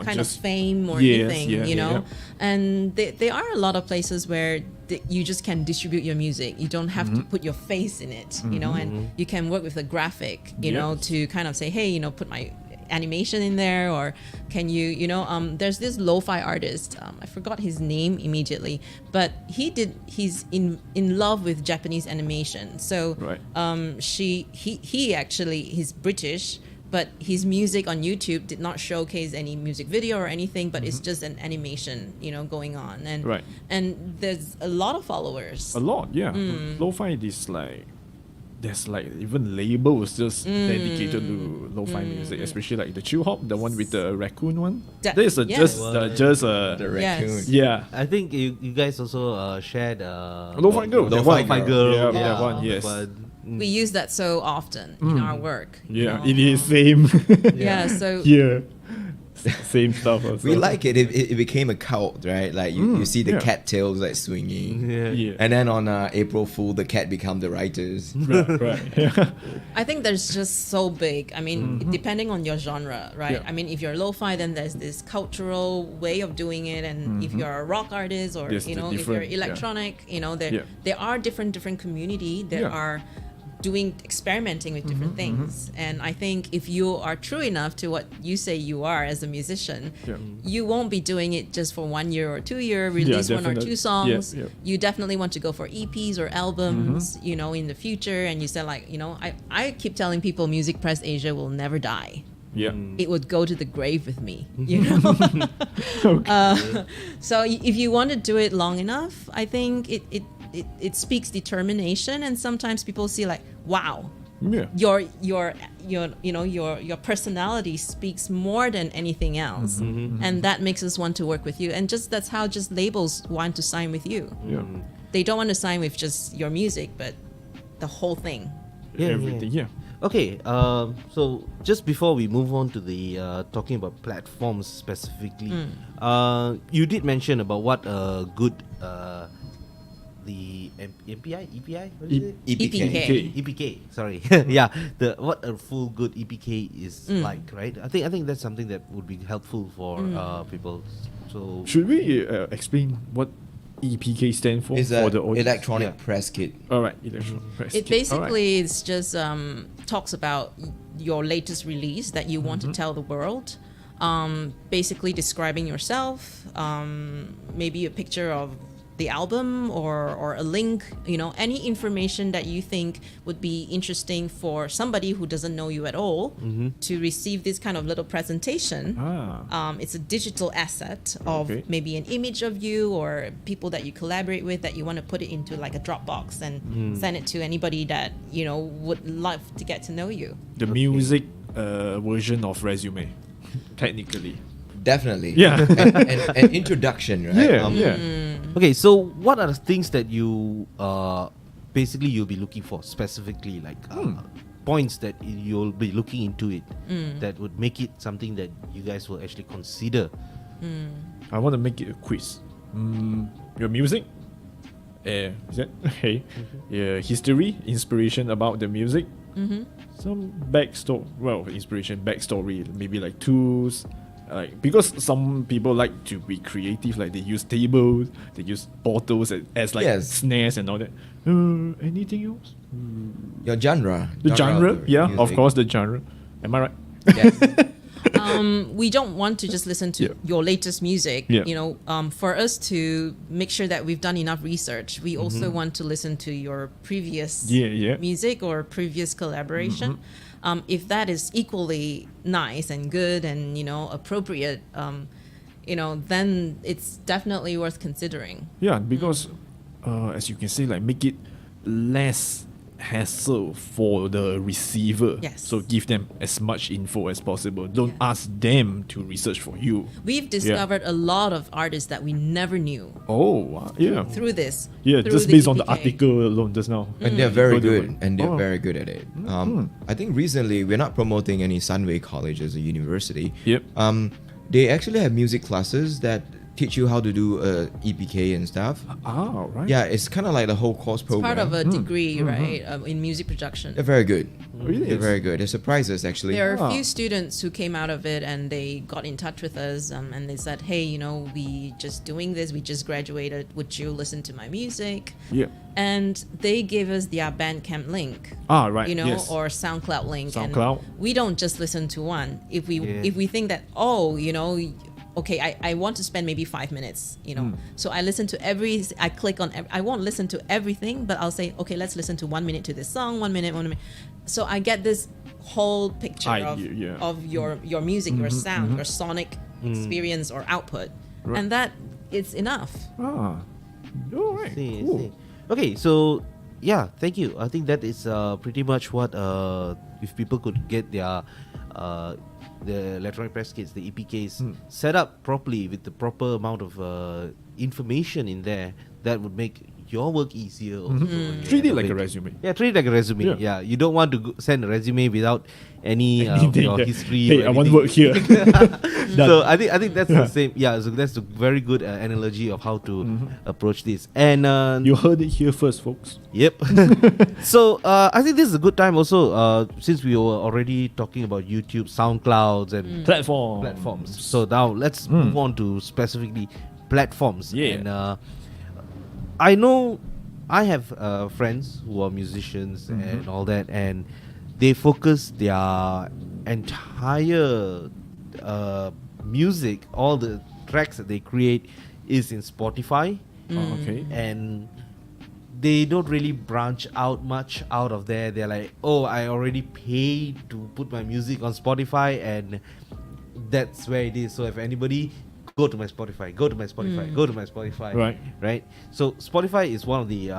kind of fame or anything, and there are a lot of places where you just can distribute your music. You don't have to put your face in it, and you can work with a graphic, to kind of say, hey, put my animation in there, or can you there's this lo-fi artist, I forgot his name immediately, but he's in love with Japanese animation, so he actually, he's British, but his music on YouTube did not showcase any music video or anything, but it's just an animation going on, and there's a lot of followers, Lo-fi is like, there's like even labels just dedicated to lo-fi music, especially like the chill hop, the one with the raccoon one. There's the raccoon. Yeah. I think you guys also shared Lo-fi Girl. Lo-fi Girl. That one, yes. But, we use that so often in our work. It is same. So same stuff also. We like it. It became a cult, right? Like you see the cat tails like swinging, and then on April Fool, the cat become the writers. Right. I think there's just so big. I mean, depending on your genre, right? I mean, if you're lo-fi, then there's this cultural way of doing it, and if you're a rock artist, or if you're electronic, there are different community that are experimenting with different things, and I think if you are true enough to what you say you are as a musician, you won't be doing it just for 1 year or 2 year, release 1 or 2 songs. You definitely want to go for EPs or albums, in the future, and you said like, I keep telling people Music Press Asia will never die. It would go to the grave with me, so if you want to do it long enough, I think it speaks determination, and sometimes people see like, wow, your personality speaks more than anything else, and that makes us want to work with you, and that's how labels want to sign with you. They don't want to sign with just your music, but the whole thing. Everything. Okay, so just before we move on to the talking about platforms specifically, you did mention about what a good the MPI, EPI, what is it? EPK. Sorry, what a full good EPK is like, right? I think that's something that would be helpful for people. So should we explain what EPK stand for? It's for the electronic press kit. All right, electronic press kit. It basically is just talks about your latest release that you want to tell the world. Basically describing yourself, maybe a picture of the album or a link, any information that you think would be interesting for somebody who doesn't know you at all to receive this kind of little presentation. It's a digital asset of maybe an image of you or people that you collaborate with that you want to put it into like a Dropbox and send it to anybody that would love to get to know you. The music version of resume, technically. Definitely. Yeah. An introduction, right? Okay, so what are the things that you basically you'll be looking for specifically, like points that you'll be looking into it that would make it something that you guys will actually consider? I want to make it a quiz. Your music, is that history, inspiration about the music, some backstory, maybe like tools. Because some people like to be creative, like they use tables, they use portals as like snares and all that. Anything else? Your genre. The genre, of the yeah, music. of course, the genre. Am I right? Yes. We don't want to just listen to your latest music. For us to make sure that we've done enough research, we also want to listen to your previous music or previous collaboration. If that is equally nice and good and appropriate, then it's definitely worth considering. Yeah, because as you can say, like make it less hassle for the receiver. Yes. So give them as much info as possible. Don't ask them to research for you. We've discovered a lot of artists that we never knew through this. Yeah, through just the based on the EPK. article alone just now. And they're very Go good, do it. and they're very good at it. I think recently we're not promoting any Sunway College as a university. Yep. They actually have music classes that teach you how to do EPK and stuff. Ah, right. Yeah, it's kind of like the whole course It's program. part of a degree, right, in music production. They're very good. Really? They're very good. They surprise us actually. There are a few students who came out of it and they got in touch with us and they said, hey, we just doing this, we just graduated, would you listen to my music? Yeah. And they gave us their Bandcamp link. Ah, right. Yes. Or SoundCloud link. SoundCloud. And we don't just listen to one. If we think that, okay, I want to spend maybe 5 minutes, So I listen to I click on, I won't listen to everything, but I'll say, okay, let's listen to 1 minute to this song, 1 minute. So I get this whole picture of your music, your sound, your sonic experience or output. Right. And that is enough. Ah. All right. See. Okay, so yeah, thank you. I think that is pretty much what if people could get their the electronic press kits, the EPKs, set up properly with the proper amount of information in there, that would make your work easier. Also, Treat it like a resume. Yeah, treat it like a resume. Yeah, you don't want to send a resume without any of Anything your that, history. Hey, or I want to anything. work here. So I think that's the same. Yeah, so that's a very good analogy of how to approach this. And You heard it here first, folks. Yep. So I think this is a good time also, since we were already talking about YouTube, SoundClouds, and platforms. So now let's move on to specifically platforms. Yeah. And I know I have friends who are musicians and all that, and they focus their entire music, all the tracks that they create is in Spotify. Okay. And they don't really branch out much out of there. They're like, oh, I already paid to put my music on Spotify, and that's where it is. So if anybody, go to my Spotify, go to my Spotify. Right. So Spotify is one of the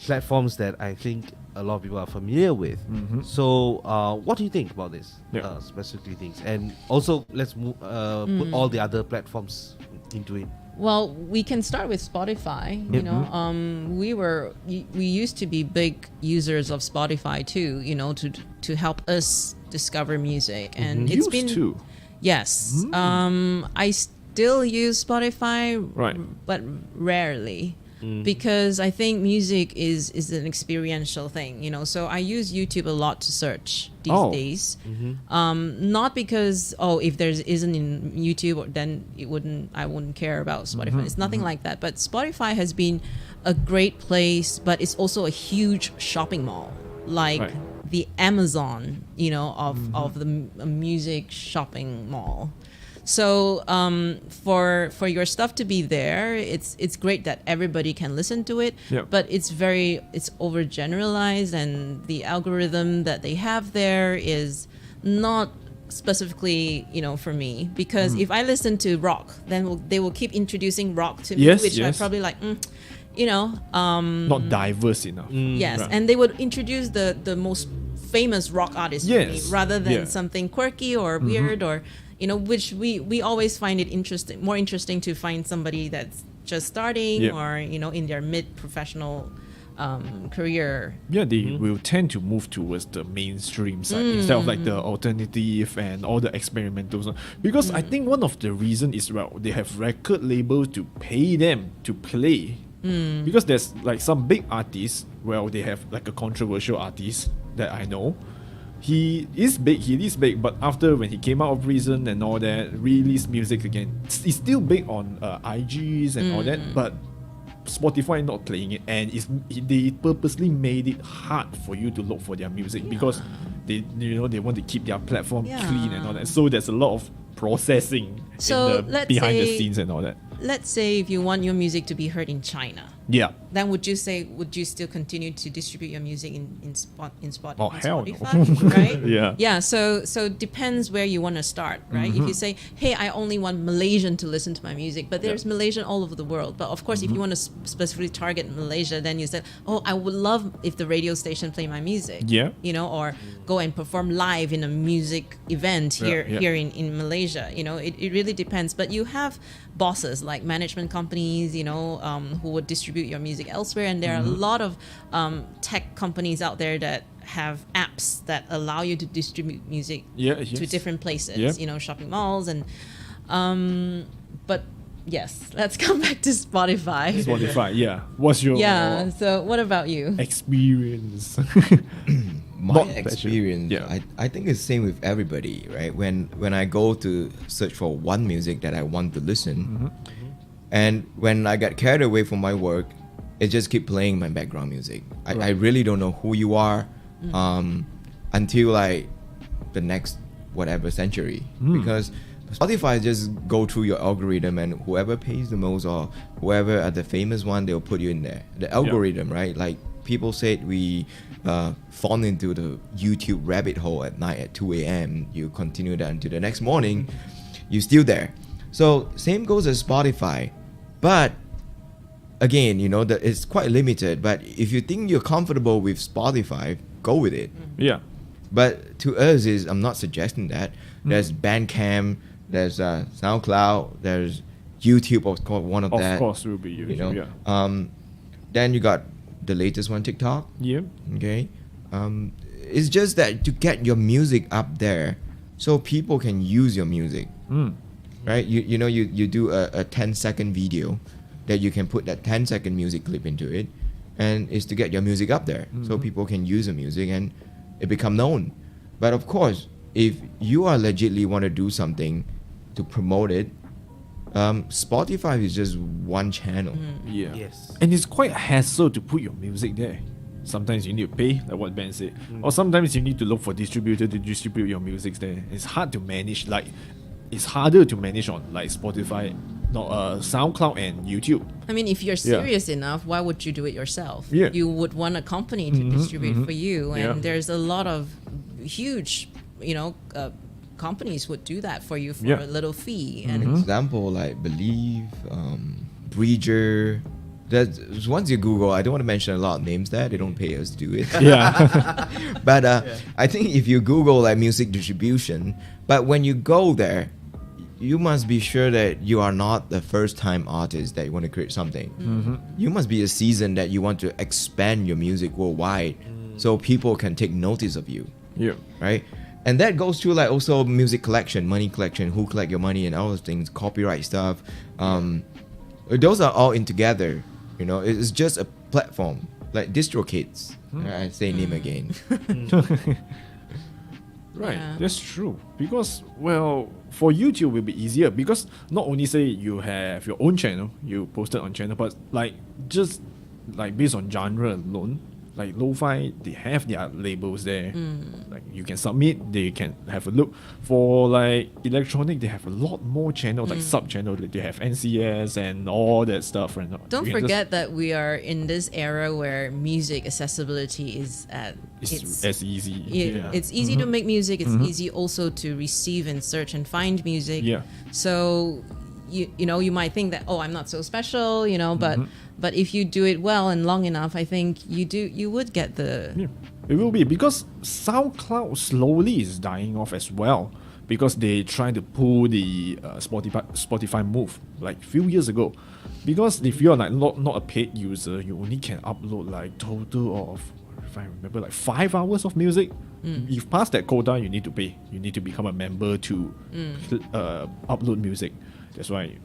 platforms that I think a lot of people are familiar with. So what do you think about this specifically things? And also let's put all the other platforms into it. Well, we can start with Spotify. We used to be big users of Spotify too. To help us discover music, and it's been too. Yes. I still use Spotify, but rarely. Because I think music is an experiential thing, So I use YouTube a lot to search these days. Not because if there isn't in YouTube, then I wouldn't care about Spotify. It's nothing like that. But Spotify has been a great place, but it's also a huge shopping mall, like the Amazon, of the music shopping mall. So for your stuff to be there, it's great that everybody can listen to it. Yeah. But it's overgeneralized, and the algorithm that they have there is not specifically, for me, because if I listen to rock, then they will keep introducing rock to me, Yes, which I yes. probably like. Not diverse enough. Yes, Right. and they would introduce the most famous rock artist to me, Yes, rather than yeah. something quirky or weird or which we always find it more interesting to find somebody that's just starting Yeah. or in their mid-professional career. Yeah, they will tend to move towards the mainstream side instead of like the alternative and all the experimental stuff. Because I think one of the reason is they have record labels to pay them to play. Because there's like some big artists, they have like a controversial artist that I know. He is big, but after when he came out of prison and all that, released music again. He's still big on IGs and all that, but Spotify not playing it, and they purposely made it hard for you to look for their music because they want to keep their platform clean and all that. So there's a lot of processing So in the let's behind the say- scenes and all that. Let's say if you want your music to be heard in China, Yeah. then would you still continue to distribute your music in Spotify? Oh, hell no. Right? Yeah. Yeah, so depends where you want to start, right? If you say, hey, I only want Malaysian to listen to my music, but there's Malaysian all over the world. But of course, if you want to specifically target Malaysia, then you said, oh, I would love if the radio station play my music. Yeah. Or go and perform live in a music event here in Malaysia. It really depends. But you have bosses like management companies, who would distribute your music elsewhere, and there are a lot of tech companies out there that have apps that allow you to distribute music to different places, shopping malls and but yes, let's come back to Spotify. Spotify, yeah. What's your So what about you? experience? My Not experience, Yeah. I think it's same with everybody, right? When I go to search for one music that I want to listen, and when I get carried away from my work, it just keep playing my background music. I really don't know who you are until like the next whatever century, because Spotify just go through your algorithm, and whoever pays the most or whoever are the famous one, they'll put you in there. The algorithm, right? Like people said, we fall into the YouTube rabbit hole at night at 2 a.m. You continue that until the next morning, you're still there. So same goes as Spotify, but again, that it's quite limited. But if you think you're comfortable with Spotify, go with it. Yeah. But to us, I'm not suggesting that. There's Bandcamp, there's SoundCloud, there's YouTube, of course, one of that. Of course, will be YouTube. Yeah. Then you got the latest one, TikTok. Yeah. Okay. It's just that to get your music up there so people can use your music. Right? You do a 10-second video that you can put that 10-second music clip into it, and it's to get your music up there so people can use the music and it become known. But of course, if you are legitly want to do something to promote it, Spotify is just one channel. Yeah. Yes. And it's quite a hassle to put your music there. Sometimes you need to pay, like what Ben said. Or sometimes you need to look for distributor to distribute your music there. It's hard to manage. Like, it's harder to manage on like Spotify, SoundCloud and YouTube. I mean, if you're serious enough, why would you do it yourself? Yeah. You would want a company to distribute for you, and Yeah. there's a lot of huge, companies would do that for you for Yeah. a little fee. And Example like Believe, Breacher. That's once you Google, I don't want to mention a lot of names there. They don't pay us to do it. Yeah. But I think if you Google like music distribution, but when you go there, you must be sure that you are not the first time artist that you want to create something. You must be a season that you want to expand your music worldwide so people can take notice of you, Yeah. right? And that goes through like also music collection, money collection, who collect your money and all those things, copyright stuff. Those are all in together. It's just a platform like DistroKids. I say name again. Right, Yeah. that's true. Because, for YouTube it will be easier because not only say you have your own channel, you posted on channel, but like just like based on genre alone, like lo-fi, they have their labels there. Like you can submit, they can have a look. For like electronic, they have a lot more channels, like sub-channels. They have NCS and all that stuff. And Don't you can forget that we are in this era where music accessibility is at it's as easy. it's easy to make music. It's easy also to receive and search and find music. Yeah. So you know, you might think that, oh, I'm not so special, you know, but if you do it well and long enough, I think you would get the Yeah, it will be, because SoundCloud slowly is dying off as well, because they try to pull the Spotify move like few years ago. Because if you're like not a paid user, you only can upload like total of, if I remember, like 5 hours of music. If you pass that quota, you need to pay. You need to become a member to upload music. That's why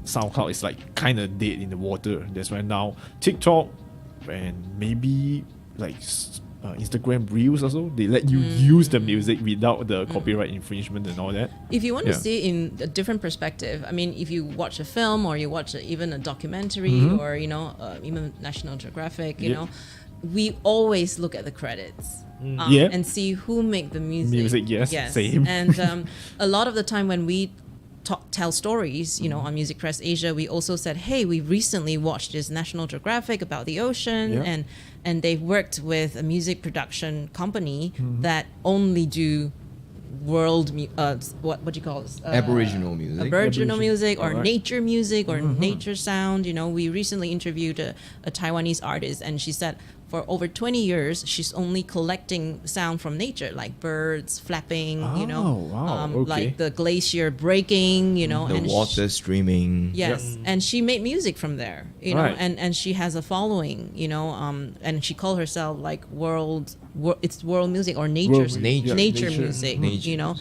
SoundCloud is like kind of dead in the water. That's why now TikTok and maybe like Instagram Reels also, they let you use the music without the copyright infringement and all that. If you want to see it in a different perspective, I mean, if you watch a film or you watch even a documentary or, you know, even National Geographic, you know, we always look at the credits and see who make the music. Yes, same. And a lot of the time when we tell stories, you know, on Music Press Asia, we also said, hey, we recently watched this National Geographic about the ocean, and they've worked with a music production company that only do what do you call it? Aboriginal music. Aboriginal music or Alright. nature music or nature sound. You know, we recently interviewed a Taiwanese artist, and she said for over 20 years she's only collecting sound from nature, like birds flapping, you know, like the glacier breaking, you know, The and water streaming. yes, and she made music from there, you know, Right. and she has a following, you know, and she called herself like it's world music or nature Nature. music, Nature. you know.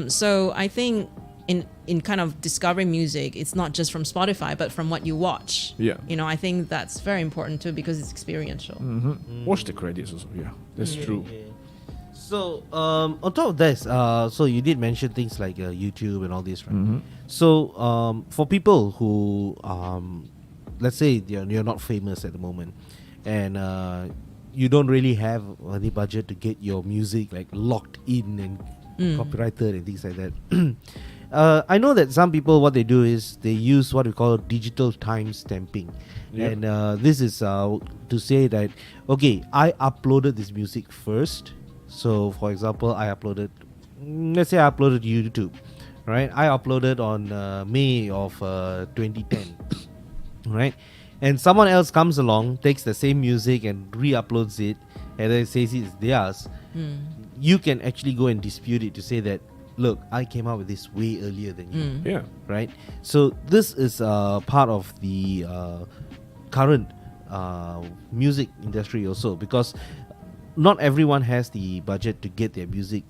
So I think in kind of discovering music, it's not just from Spotify, but from what you watch. Yeah. You know, I think that's very important too, because it's experiential. Watch the credits also. Yeah, that's true. So on top of this, so you did mention things like YouTube and all this, right? So for people who, let's say you're not famous at the moment, and you don't really have any budget to get your music like locked in and copyrighted and things like that. I know that some people, what they do is they use what we call digital time stamping. Yeah. And this is to say that, okay, I uploaded this music first. So, for example, let's say I uploaded YouTube, right? I uploaded on May of 2010, right? And someone else comes along, takes the same music and re-uploads it, and then says it's theirs. You can actually go and dispute it to say that, look, I came out with this way earlier than you, Yeah. right? So this is part of the current music industry also, because not everyone has the budget to get their music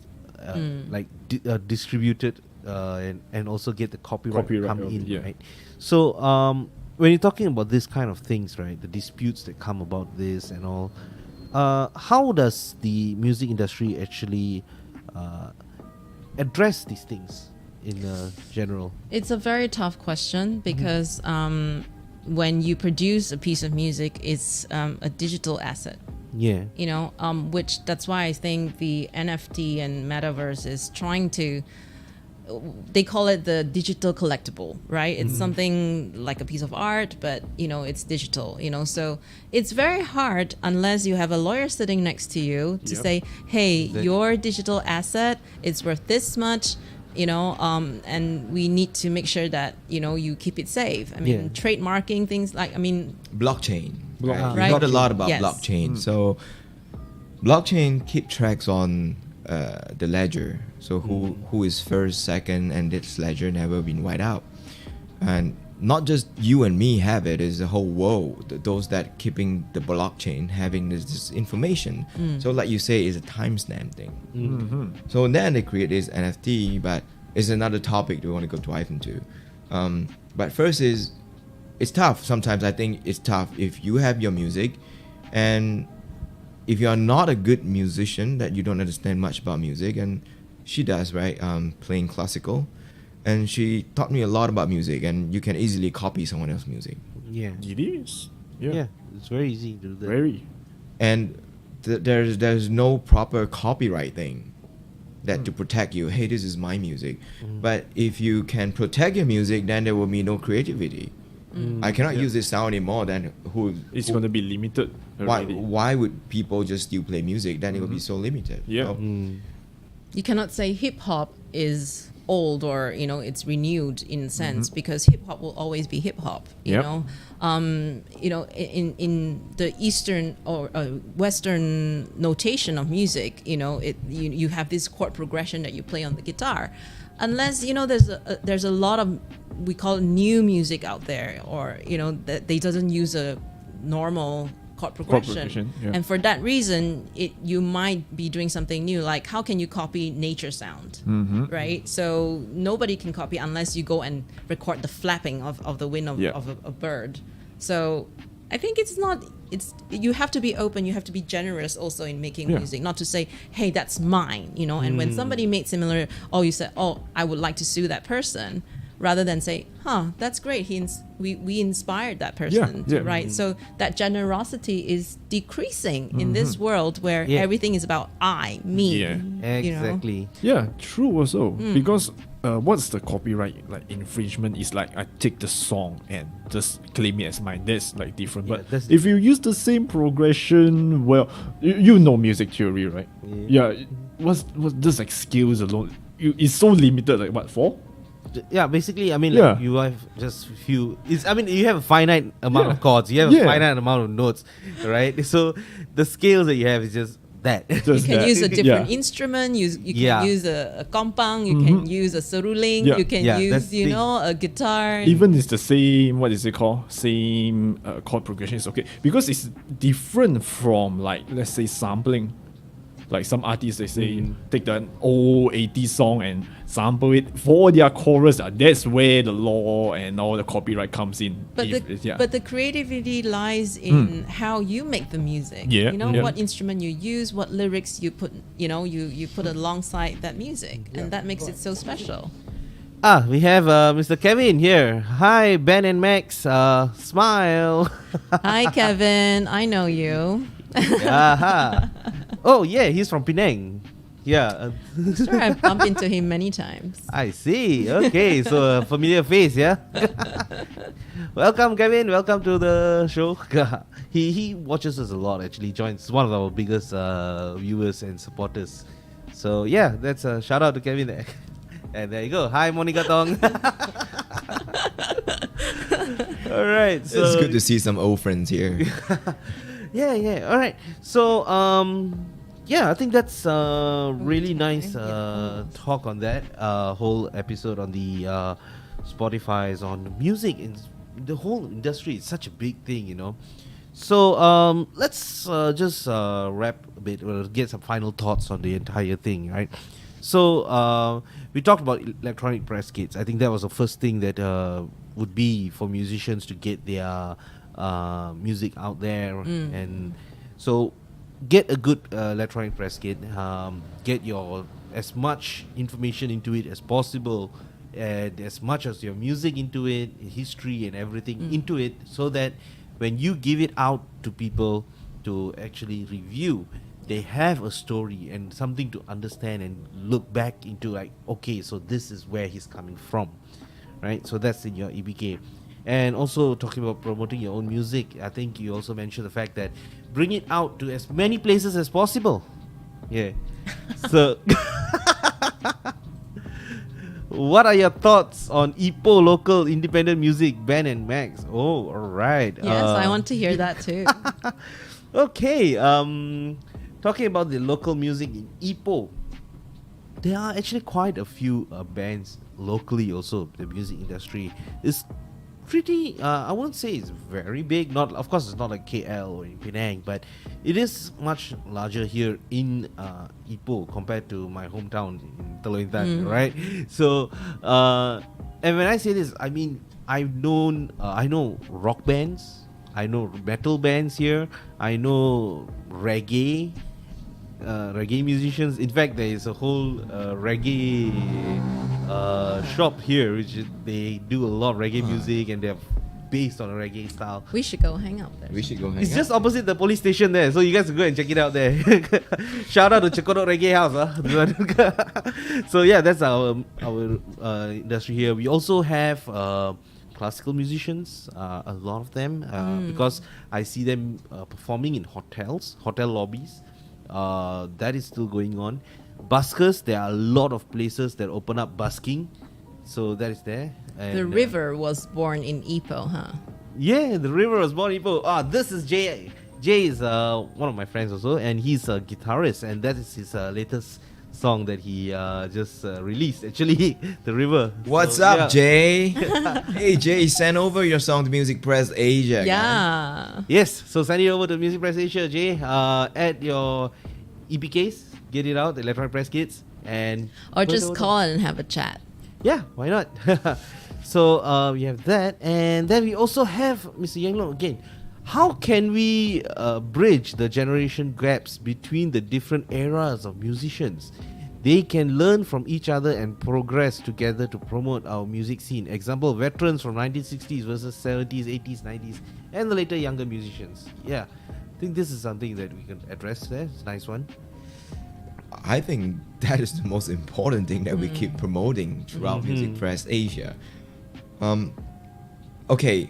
distributed and also get the copyright come in, yeah. right? So when you're talking about this kind of things, right, the disputes that come about this and all, how does the music industry actually address these things in general? It's a very tough question because when you produce a piece of music, it's a digital asset. Yeah. You know, which that's why I think the NFT and metaverse is trying to, they call it the digital collectible, right? It's something like a piece of art, but you know, it's digital, you know, so it's very hard unless you have a lawyer sitting next to you to say, hey, your digital asset is worth this much, you know, and we need to make sure that, you know, you keep it safe. I mean, trademarking things like, I mean, Blockchain. Right. We got a lot about Yes. blockchain. So blockchain keep tracks on the ledger. So who is first, second, and this ledger never been wiped out. And not just you and me have it, is the whole world. Those that keeping the blockchain having this information. So like you say, it's a timestamp thing. So then they create this NFT, but it's another topic we want to go dive into. But first is, it's tough. Sometimes I think it's tough if you have your music and if you're not a good musician, that you don't understand much about music, and she does, right? Playing classical, and she taught me a lot about music, and you can easily copy someone else's music. Yeah. It is. Yeah. It's very easy to do that. Very. And there's no proper copyright thing that to protect you. Hey, this is my music. But if you can protect your music, then there will be no creativity. I cannot use this sound anymore. Then It's going to be limited. Already. why would people just still play music? Then it will be so limited. Yeah. So, You cannot say hip hop is old or it's renewed in a sense, because hip hop will always be hip hop. You Yep. know, in the Eastern or Western notation of music, you have this chord progression that you play on the guitar, unless there's a lot of, we call it new music out there, or that they doesn't use a normal chord progression. Yeah. And for that reason, you might be doing something new. Like, how can you copy nature sound, right? So nobody can copy unless you go and record the flapping of the wing of a bird. So I think you have to be open, you have to be generous also in making music, not to say, hey, that's mine, and when somebody made similar, you said, I would like to sue that person, rather than say, that's great, we inspired that person to write. So that generosity is decreasing in this world where everything is about me. Yeah. Exactly. Yeah, true also. Because what's the copyright infringement is like, I take the song and just claim it as mine. That's different. Yeah, But that's if you use the same progression, well, you know music theory, right? Yeah. What's just skills alone? It's so limited. Like what, 4? Yeah, basically, I mean, you have just few. You have a finite amount of chords. You have a finite amount of notes, right? So the scales that you have is just that. You can use a different instrument. You can use a kompang. You can use a seruling. You can use a guitar. Even it's the same. What is it called? Same chord progression is okay, because it's different from, like, let's say, sampling. Like some artists, they say, take the old 80s song and sample it for their chorus. That's where the law and all the copyright comes in. But the creativity lies in how you make the music. What instrument you use, what lyrics you put. You put alongside that music, and that makes it so special. We have Mr. Kevin here. Hi, Ben and Max. Smile. Hi, Kevin. I know you. Oh yeah, he's from Penang. Yeah. Sure, I've bumped into him many times. I see. Okay, so a familiar face, yeah. Welcome, Kevin. Welcome to the show. He watches us a lot. Actually, joins one of our biggest viewers and supporters. So yeah, that's a shout out to Kevin there. And there you go. Hi, Monica Tong. All right. So it's good to see some old friends here. Yeah. All right. So, I think that's really nice talk on that whole episode on the Spotify's on music in the whole industry. It's such a big thing, So let's just wrap a bit, or get some final thoughts on the entire thing, right? So we talked about electronic press kits. I think that was the first thing that would be for musicians to get their music out there, and so get a good electronic press kit. Get your as much information into it as possible, and as much as your music into it, history and everything into it, so that when you give it out to people to actually review, they have a story and something to understand and look back into, like, okay, so this is where he's coming from, right? So that's in your EBK. And also talking about promoting your own music, I think you also mentioned the fact that bring it out to as many places as possible. Yeah. So what are your thoughts on Ipoh local independent music, Ben and Max? Oh, all right. Yes, I want to hear that too. Okay. Talking about the local music in Ipoh, there are actually quite a few bands locally also. The music industry is pretty, I won't say it's very big. Not, of course, it's not like KL or in Penang, but it is much larger here in Ipoh compared to my hometown in Teluk Intan, right? So, and when I say this, I mean, I know rock bands, I know metal bands here, I know reggae musicians. In fact, there is a whole reggae shop here, which they do a lot of reggae music, and they have based on a reggae style. We should go hang out there. We should go hang It's out. just opposite the police station there, so you guys can go and check it out there. Shout out to Chekodok Reggae House. So yeah, that's our industry here. We also have classical musicians, a lot of them, because I see them performing in hotels, hotel lobbies. That is still going on. Buskers, there are a lot of places that open up busking, so that is there. And, The river was born in Ipoh, huh? Yeah, the river was born in Ipoh. This is Jay. Jay is one of my friends also, and he's a guitarist, and that is his latest song that he just released. Actually, the river. What's So, up, yeah. Jay? Hey, Jay, send over your song to Music Press Asia. guys. Yeah. Yes, so send it over to Music Press Asia, Jay. Add your EP case, get it out, the electronic press kits, and Or put it just over call and have a chat. Yeah, why not? So we have that, and then we also have Mr. Yanglong again. How can we bridge the generation gaps between the different eras of musicians? They can learn from each other and progress together to promote our music scene. Example, veterans from 1960s versus 70s, 80s, 90s, and the later younger musicians. Yeah, I think this is something that we can address there. It's a nice one. I think that is the most important thing that we keep promoting throughout Music Press Asia. Okay,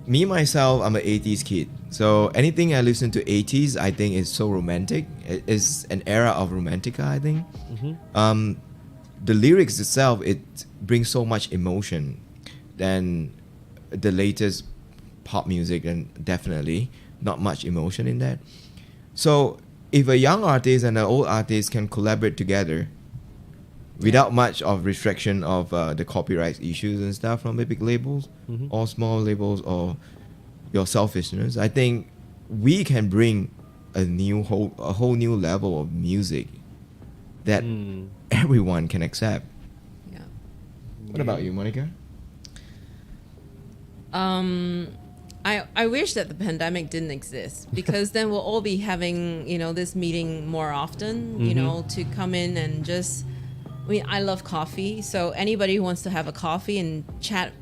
me myself, I'm an 80s kid. So anything I listen to 80s, I think is so romantic. It's an era of romantica, I think. The lyrics itself, it brings so much emotion than the latest pop music, and definitely not much emotion in that. So if a young artist and an old artist can collaborate together without much of restriction of the copyright issues and stuff from the big labels or small labels or your selfishness, I think we can bring a whole new level of music that everyone can accept. Yeah. What about you, Monica? I wish that the pandemic didn't exist, because then we'll all be having, this meeting more often, to come in and just, I love coffee. So anybody who wants to have a coffee and chat,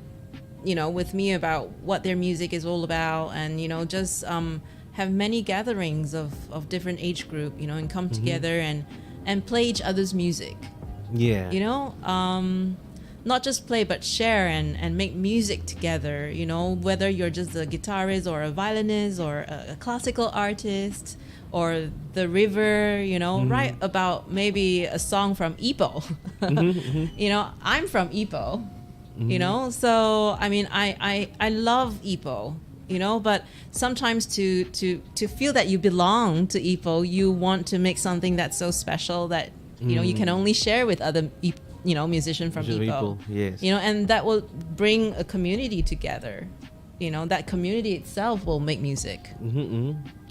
with me about what their music is all about, and, just have many gatherings of different age group, and come together and play each other's music. Yeah. Not just play, but share and make music together, whether you're just a guitarist or a violinist or a classical artist or the river, write about maybe a song from Ipoh. I'm from Ipoh, so I love Ipoh, but sometimes to feel that you belong to Ipoh, you want to make something that's so special that you can only share with other musician from Ipoh. Yes. And that will bring a community together. That community itself will make music.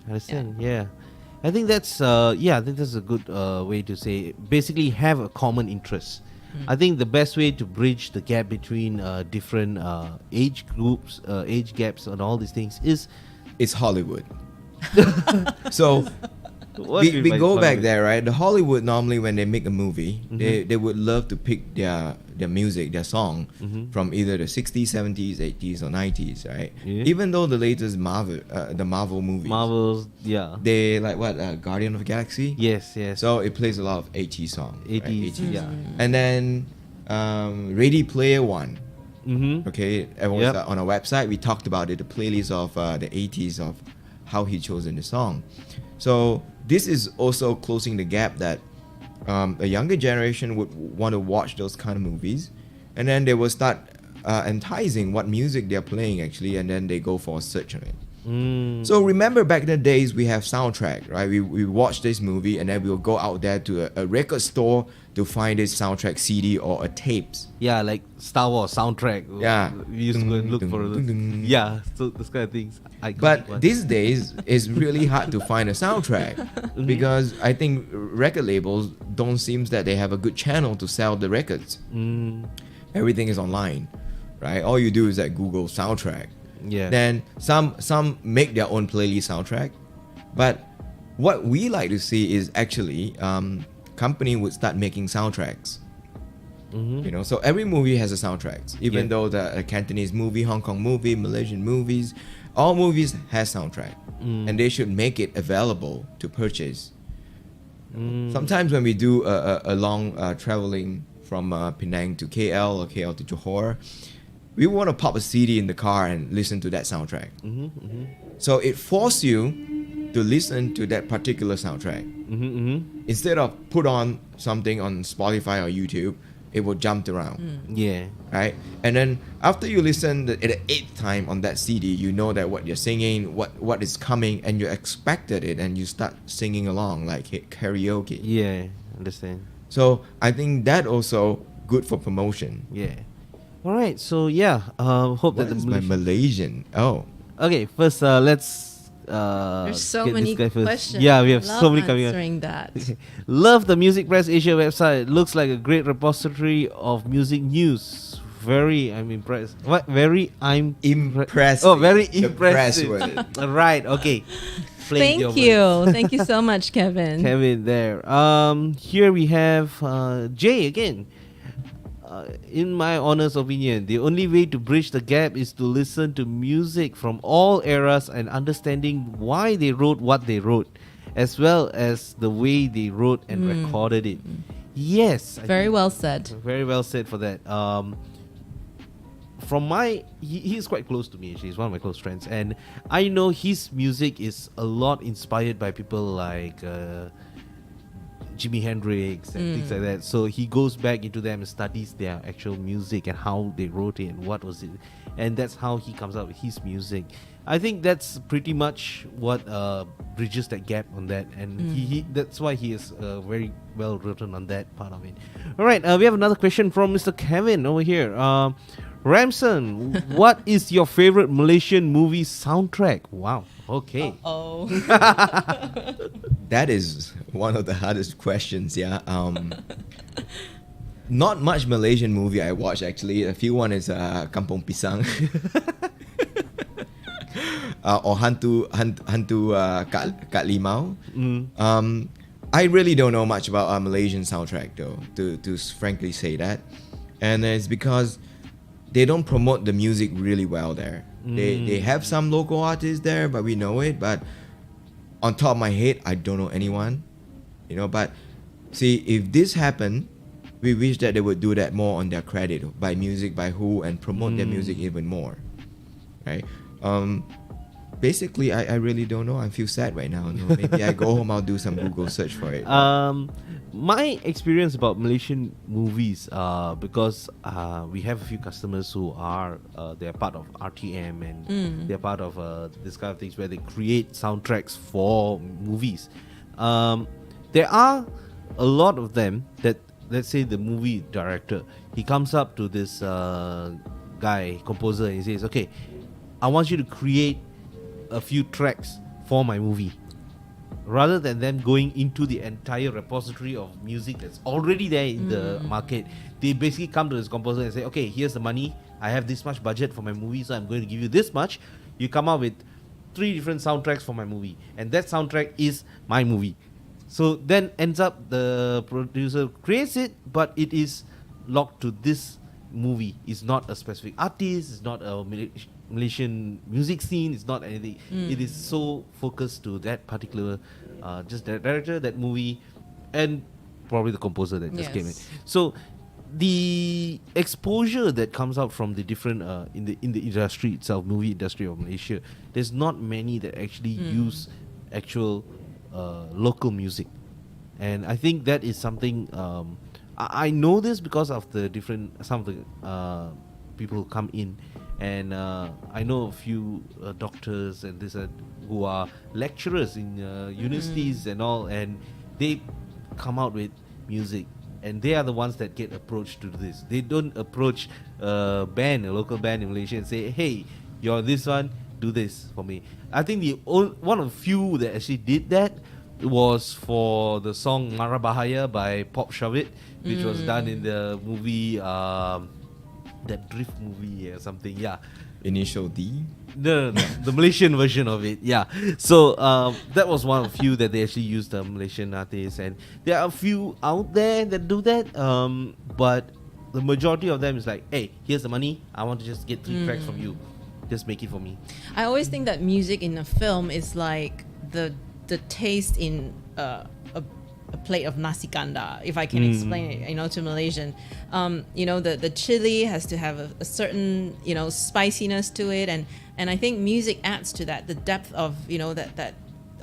Understand? Yeah. I think that's I think that's a good way to say it. Basically have a common interest. I think the best way to bridge the gap between different age groups, age gaps, and all these things is It's Hollywood. So what we by go back Hollywood? there, right? The Hollywood, normally when they make a movie, they would love to pick their music, their song from either the 60s, 70s, 80s, or 90s, right? Yeah. Even though the latest the Marvel movies, Marvels, yeah. they like Guardian of the Galaxy. Yes. So it plays a lot of 80s songs. 80s, right? yeah. And then Ready Player One. Okay, everyone's Yep. on our website. We talked about it, the playlist of the 80s of how he chosen the song. So this is also closing the gap that a younger generation would want to watch those kind of movies, and then they will start enticing what music they're playing actually, and then they go for a search on it. So remember back in the days we have soundtrack, right? We watch this movie and then we'll go out there to a record store to find this soundtrack CD or a tapes. Yeah, like Star Wars soundtrack. Yeah. We used to go and look for those. Yeah, so those kind of things. Iconic But ones. these days, it's really hard to find a soundtrack because I think record labels don't seem that they have a good channel to sell the records. Everything is online, right? All you do is like Google soundtrack. Yeah. Then some make their own playlist soundtrack, but what we like to see is actually company would start making soundtracks. You know, so every movie has a soundtrack. Even Yeah. though the Cantonese movie, Hong Kong movie, Malaysian movies, all movies has soundtrack, and they should make it available to purchase. Sometimes when we do a long traveling from Penang to KL or KL to Johor, we want to pop a CD in the car and listen to that soundtrack. So it forces you to listen to that particular soundtrack. Instead of put on something on Spotify or YouTube, it will jump around, Yeah. right? And then after you listen the eighth time on that CD, you know that what you're singing, what is coming, and you expected it, and you start singing along like karaoke. Yeah. Understand. So I think that also good for promotion. Yeah. All right. So yeah. Hope What that is the my Malaysian? Oh, Okay. First, let's. There's so get many this guy first. questions. Yeah, we have Love so many coming up. answering that. Love the Music Press Asia website. Looks like a great repository of music news. I'm impressed. What? impressive. Oh, very The press impressive. word. Right. Okay. Flamed your Thank words. you. Thank you so much, Kevin. Kevin there. Here we have Jay again. In my honest opinion, the only way to bridge the gap is to listen to music from all eras and understanding why they wrote what they wrote, as well as the way they wrote and recorded it. Yes. I Very think- well said. Very well said for that. He's quite close to me actually. He's one of my close friends, and I know his music is a lot inspired by people like Jimi Hendrix and things like that. So he goes back into them and studies their actual music and how they wrote it and what was it, and that's how he comes up with his music. I think that's pretty much what bridges that gap on that, and he that's why he is very well written on that part of it. All right, we have another question from Mr. Kevin over here. Ramson, what is your favorite Malaysian movie soundtrack? Wow. Okay. Oh. That is one of the hardest questions, yeah. Not much Malaysian movie I watch actually. A few one is Kampung Pisang. Or Hantu Kat Limau. I really don't know much about Malaysian soundtrack though, to frankly say that. And it's because they don't promote the music really well there. They have some local artists there, but we know it. But on top of my head, I don't know anyone. You know, but see, if this happened, we wish that they would do that more on their credit, by music, by who, and promote their music even more. Right? Basically, I really don't know. I feel sad right now. No, maybe I go home, I'll do some Google search for it. My experience about Malaysian movies, because we have a few customers who are they're part of RTM and they're part of this kind of things where they create soundtracks for movies. There are a lot of them that, let's say the movie director, he comes up to this guy, composer, and he says, okay, I want you to create a few tracks for my movie. Rather than them going into the entire repository of music that's already there in the market, they basically come to this composer and say, okay, here's the money, I have this much budget for my movie, so I'm going to give you this much. You come up with 3 different soundtracks for my movie, and that soundtrack is my movie. So then ends up the producer creates it, but it is locked to this movie. It's not a specific artist, it's not a Malaysian music scene, it's not anything. It is so focused to that particular just the director, that movie, and probably the composer that just came in. So the exposure that comes out from the different in the industry itself, movie industry of Malaysia, there's not many that actually use actual local music, and I think that is something I know this because of the different some of the people who come in, and I know a few doctors and this who are lecturers in universities and all, and they come out with music, and they are the ones that get approached to do this. They don't approach a local band in Malaysia and say, hey, you're this one, do this for me. I think one of the few that actually did that was for the song Mara Bahaya by Pop Shavit, which was done in the movie, that Drift movie or something, yeah. Initial D? No, the Malaysian version of it, yeah. So that was one of the few that they actually used the Malaysian artists, and there are a few out there that do that, but the majority of them is like, hey, here's the money. I want to just get 3 tracks from you. Just make it for me. I always think that music in a film is like the taste in a plate of nasi kanda, if I can explain it, to Malaysian. The chili has to have a certain, spiciness to it, and I think music adds to that. The depth of, that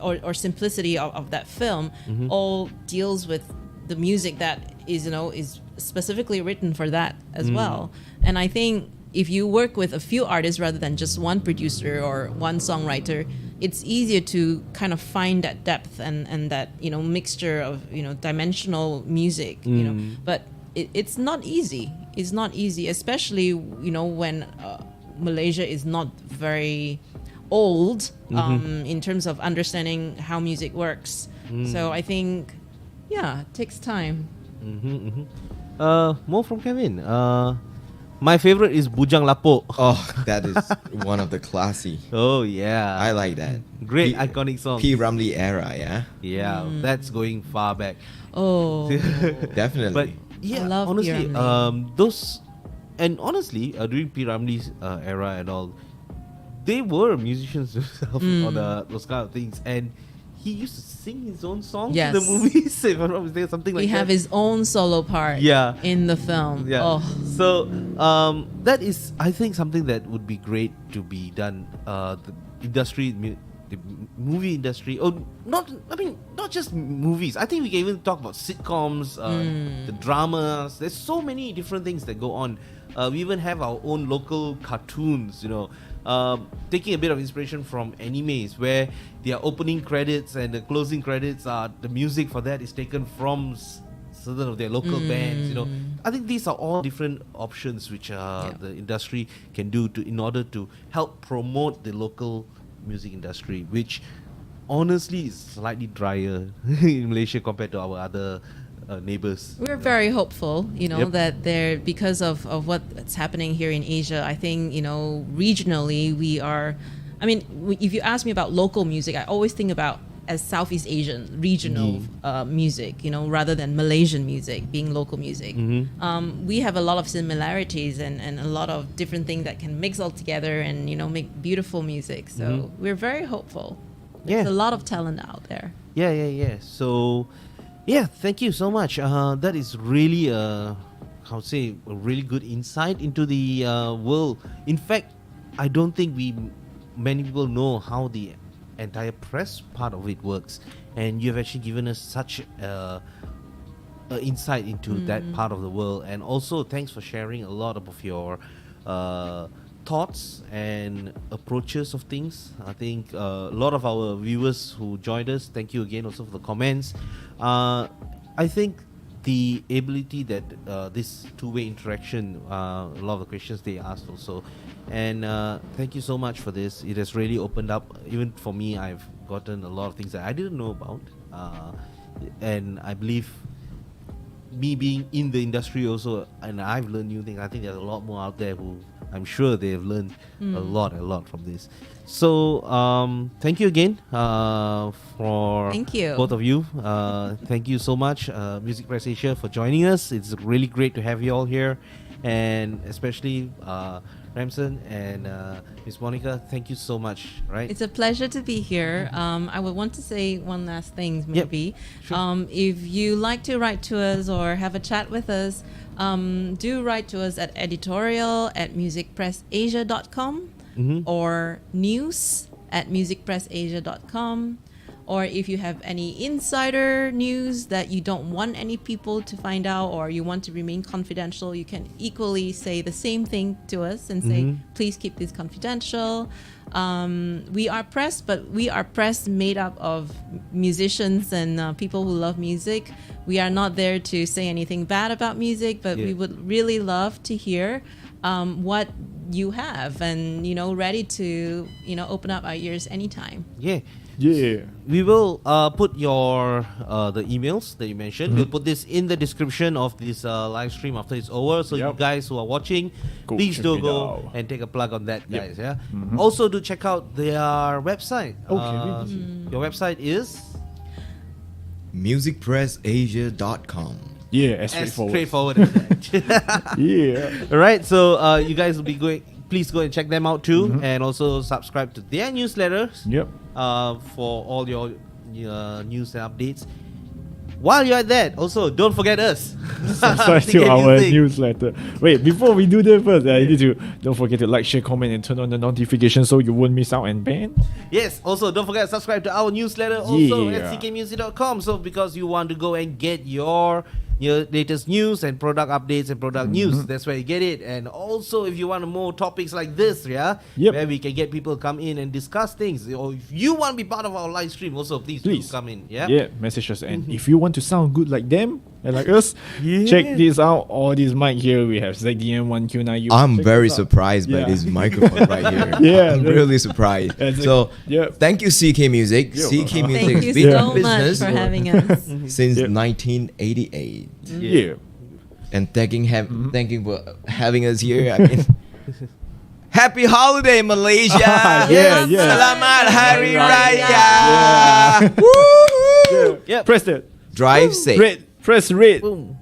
or simplicity of that film all deals with the music that is specifically written for that as well. And I think if you work with a few artists rather than just one producer or one songwriter, it's easier to kind of find that depth and that mixture of dimensional music. But it's not easy. It's not easy, especially when Malaysia is not very old in terms of understanding how music works. So I think, it takes time. More from Kevin. My favorite is Bujang Lapok. Oh, that is one of the classy. Oh yeah, I like that. Great iconic song. P. Ramlee era, yeah? Yeah, that's going far back. Oh, Definitely. But yeah, I love P. honestly, Ramlee. those, and honestly, during P. Ramlee's era and all, they were musicians themselves on those kind of things, and he used to sing his own songs in the Yes. movies. If I'm not mistaken, something like he that. have his own solo part in the film. Yeah. Oh. So that is, I think, something that would be great to be done. The industry, the movie industry, not just movies. I think we can even talk about sitcoms, the dramas. There's so many different things that go on. We even have our own local cartoons, taking a bit of inspiration from animes, where their opening credits and the closing credits are, the music for that is taken from certain of their local bands. I think these are all different options which the industry can do in order to help promote the local music industry, which honestly is slightly drier in Malaysia compared to our other neighbors. We're very hopeful, Yep. that there, because of what's happening here in Asia, I think, regionally we are, if you ask me about local music, I always think about as Southeast Asian, regional music, rather than Malaysian music being local music. We have a lot of similarities and a lot of different things that can mix all together and, make beautiful music. So we're very hopeful. There's a lot of talent out there. Yeah. So, thank you so much. That is really a really good insight into the world. In fact, I don't think many people know how the entire press part of it works, and you've actually given us such insight into that part of the world. And also, thanks for sharing a lot of your thoughts and approaches of things. I think a lot of our viewers who joined us, thank you again also for the comments. I think the ability that this two-way interaction, a lot of the questions they asked also, and thank you so much for this. It has really opened up, even for me. I've gotten a lot of things that I didn't know about, and I believe me being in the industry also, and I've learned new things. I think there's a lot more out there who I'm sure they've learned a lot from this. So thank you again for Thank you. both of you. Thank you so much, Music Press Asia, for joining us. It's really great to have you all here, and especially Ramson and Miss Monica. Thank you so much. Right? It's a pleasure to be here. I would want to say one last thing, maybe. Sure. If you like to write to us or have a chat with us, do write to us at editorial@musicpressasia.com or news@musicpressasia.com. Or if you have any insider news that you don't want any people to find out, or you want to remain confidential, you can equally say the same thing to us and say, please keep this confidential. We are press, but we are press made up of musicians and people who love music. We are not there to say anything bad about music, but we would really love to hear what you have, and ready to open up our ears anytime. Yeah. Yeah. We will put your the emails that you mentioned. We'll put this in the description of this live stream after it's over. So you guys who are watching, Go please check do it go out. and take a plug on that, guys. Yeah. Also, do check out their website. Okay. Your website is musicpressasia.com. Yeah, as as straightforward. straightforward as that. Yeah. All right, so you guys will be going. Please go and check them out too, and also subscribe to their newsletters Yep. for all your news and updates. While you're at that, also don't forget us. Subscribe to CK our Music. newsletter. Wait, before we do that first, I need to don't forget to like, share, comment, and turn on the notification so you won't miss out and ban. Yes, also don't forget to subscribe to our newsletter also Yeah. at ckmusic.com. So because you want to go and get your latest news and product updates and product news, that's where you get it. And also if you want more topics like this, Yep. where we can get people come in and discuss things, or if you want to be part of our live stream, also please do come in. Yeah, message us. And if you want to sound good like them and like us, Yeah. check this out. All this mic here, we have ZDM1Q9U. I'm Check very this out. surprised by Yeah. this microphone right here. Yeah, I'm that's- really surprised. that's So, yeah. thank you, CK Music. Yeah, CK well, Music Thank has you been in so much business for having us. since Yeah. 1988. Yeah. And thanking for having us here. I mean, happy holiday, Malaysia! Yeah, yeah. Selamat Hari Hari Raya! Raya. Woo! Yep. Press that. Drive safe. Red. Press red. Boom.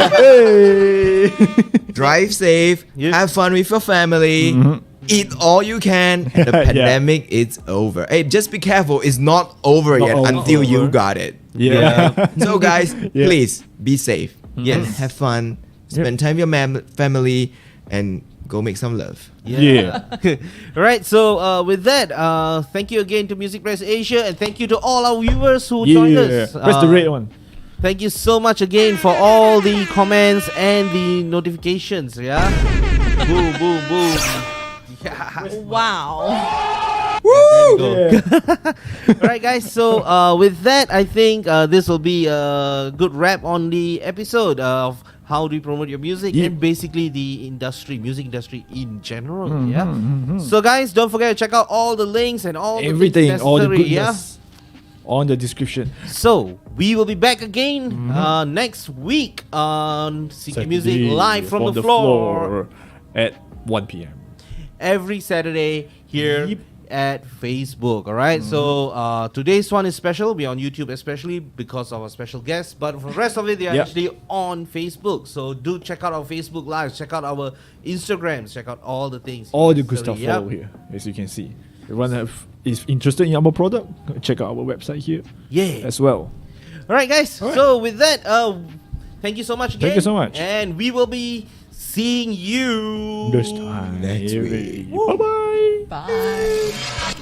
Hey. Drive safe. Yeah. Have fun with your family. Eat all you can. And the Yeah. pandemic is over. Hey, just be careful. It's not over Not yet over. until you got it. Yeah. So guys, Yeah. please be safe. Yes. Have fun. Spend time with your family and go make some love. Yeah. All right, so with that, thank you again to Music Press Asia, and thank you to all our viewers who joined us. Press the red one. Thank you so much again for all the comments and the notifications. Yeah, boom, boom, boom. Yeah. Wow. Woo! Yeah. All right, guys. So with that, I think this will be a good wrap on the episode of how do you promote your music and basically the music industry in general. So guys, don't forget to check out all the links and all Everything, the all the necessary, goodness on the description. So we will be back again next week on CK Music Saturday live from the floor at 1 p.m. every Saturday here Yep. at Facebook. All right. So today's one is special. We're on YouTube especially because of our special guests, but for the rest of it, they are Yep. actually on Facebook. So do check out our Facebook lives, check out our Instagrams, check out all the things. All the good So, stuff yep. follow here, as you can see. Everyone is interested in our product, check out our website here Yeah. as well. All right, guys. All right. So with that, thank you so much again. Thank you so much. And we will be seeing you Next time. Next week. Bye-bye. Bye.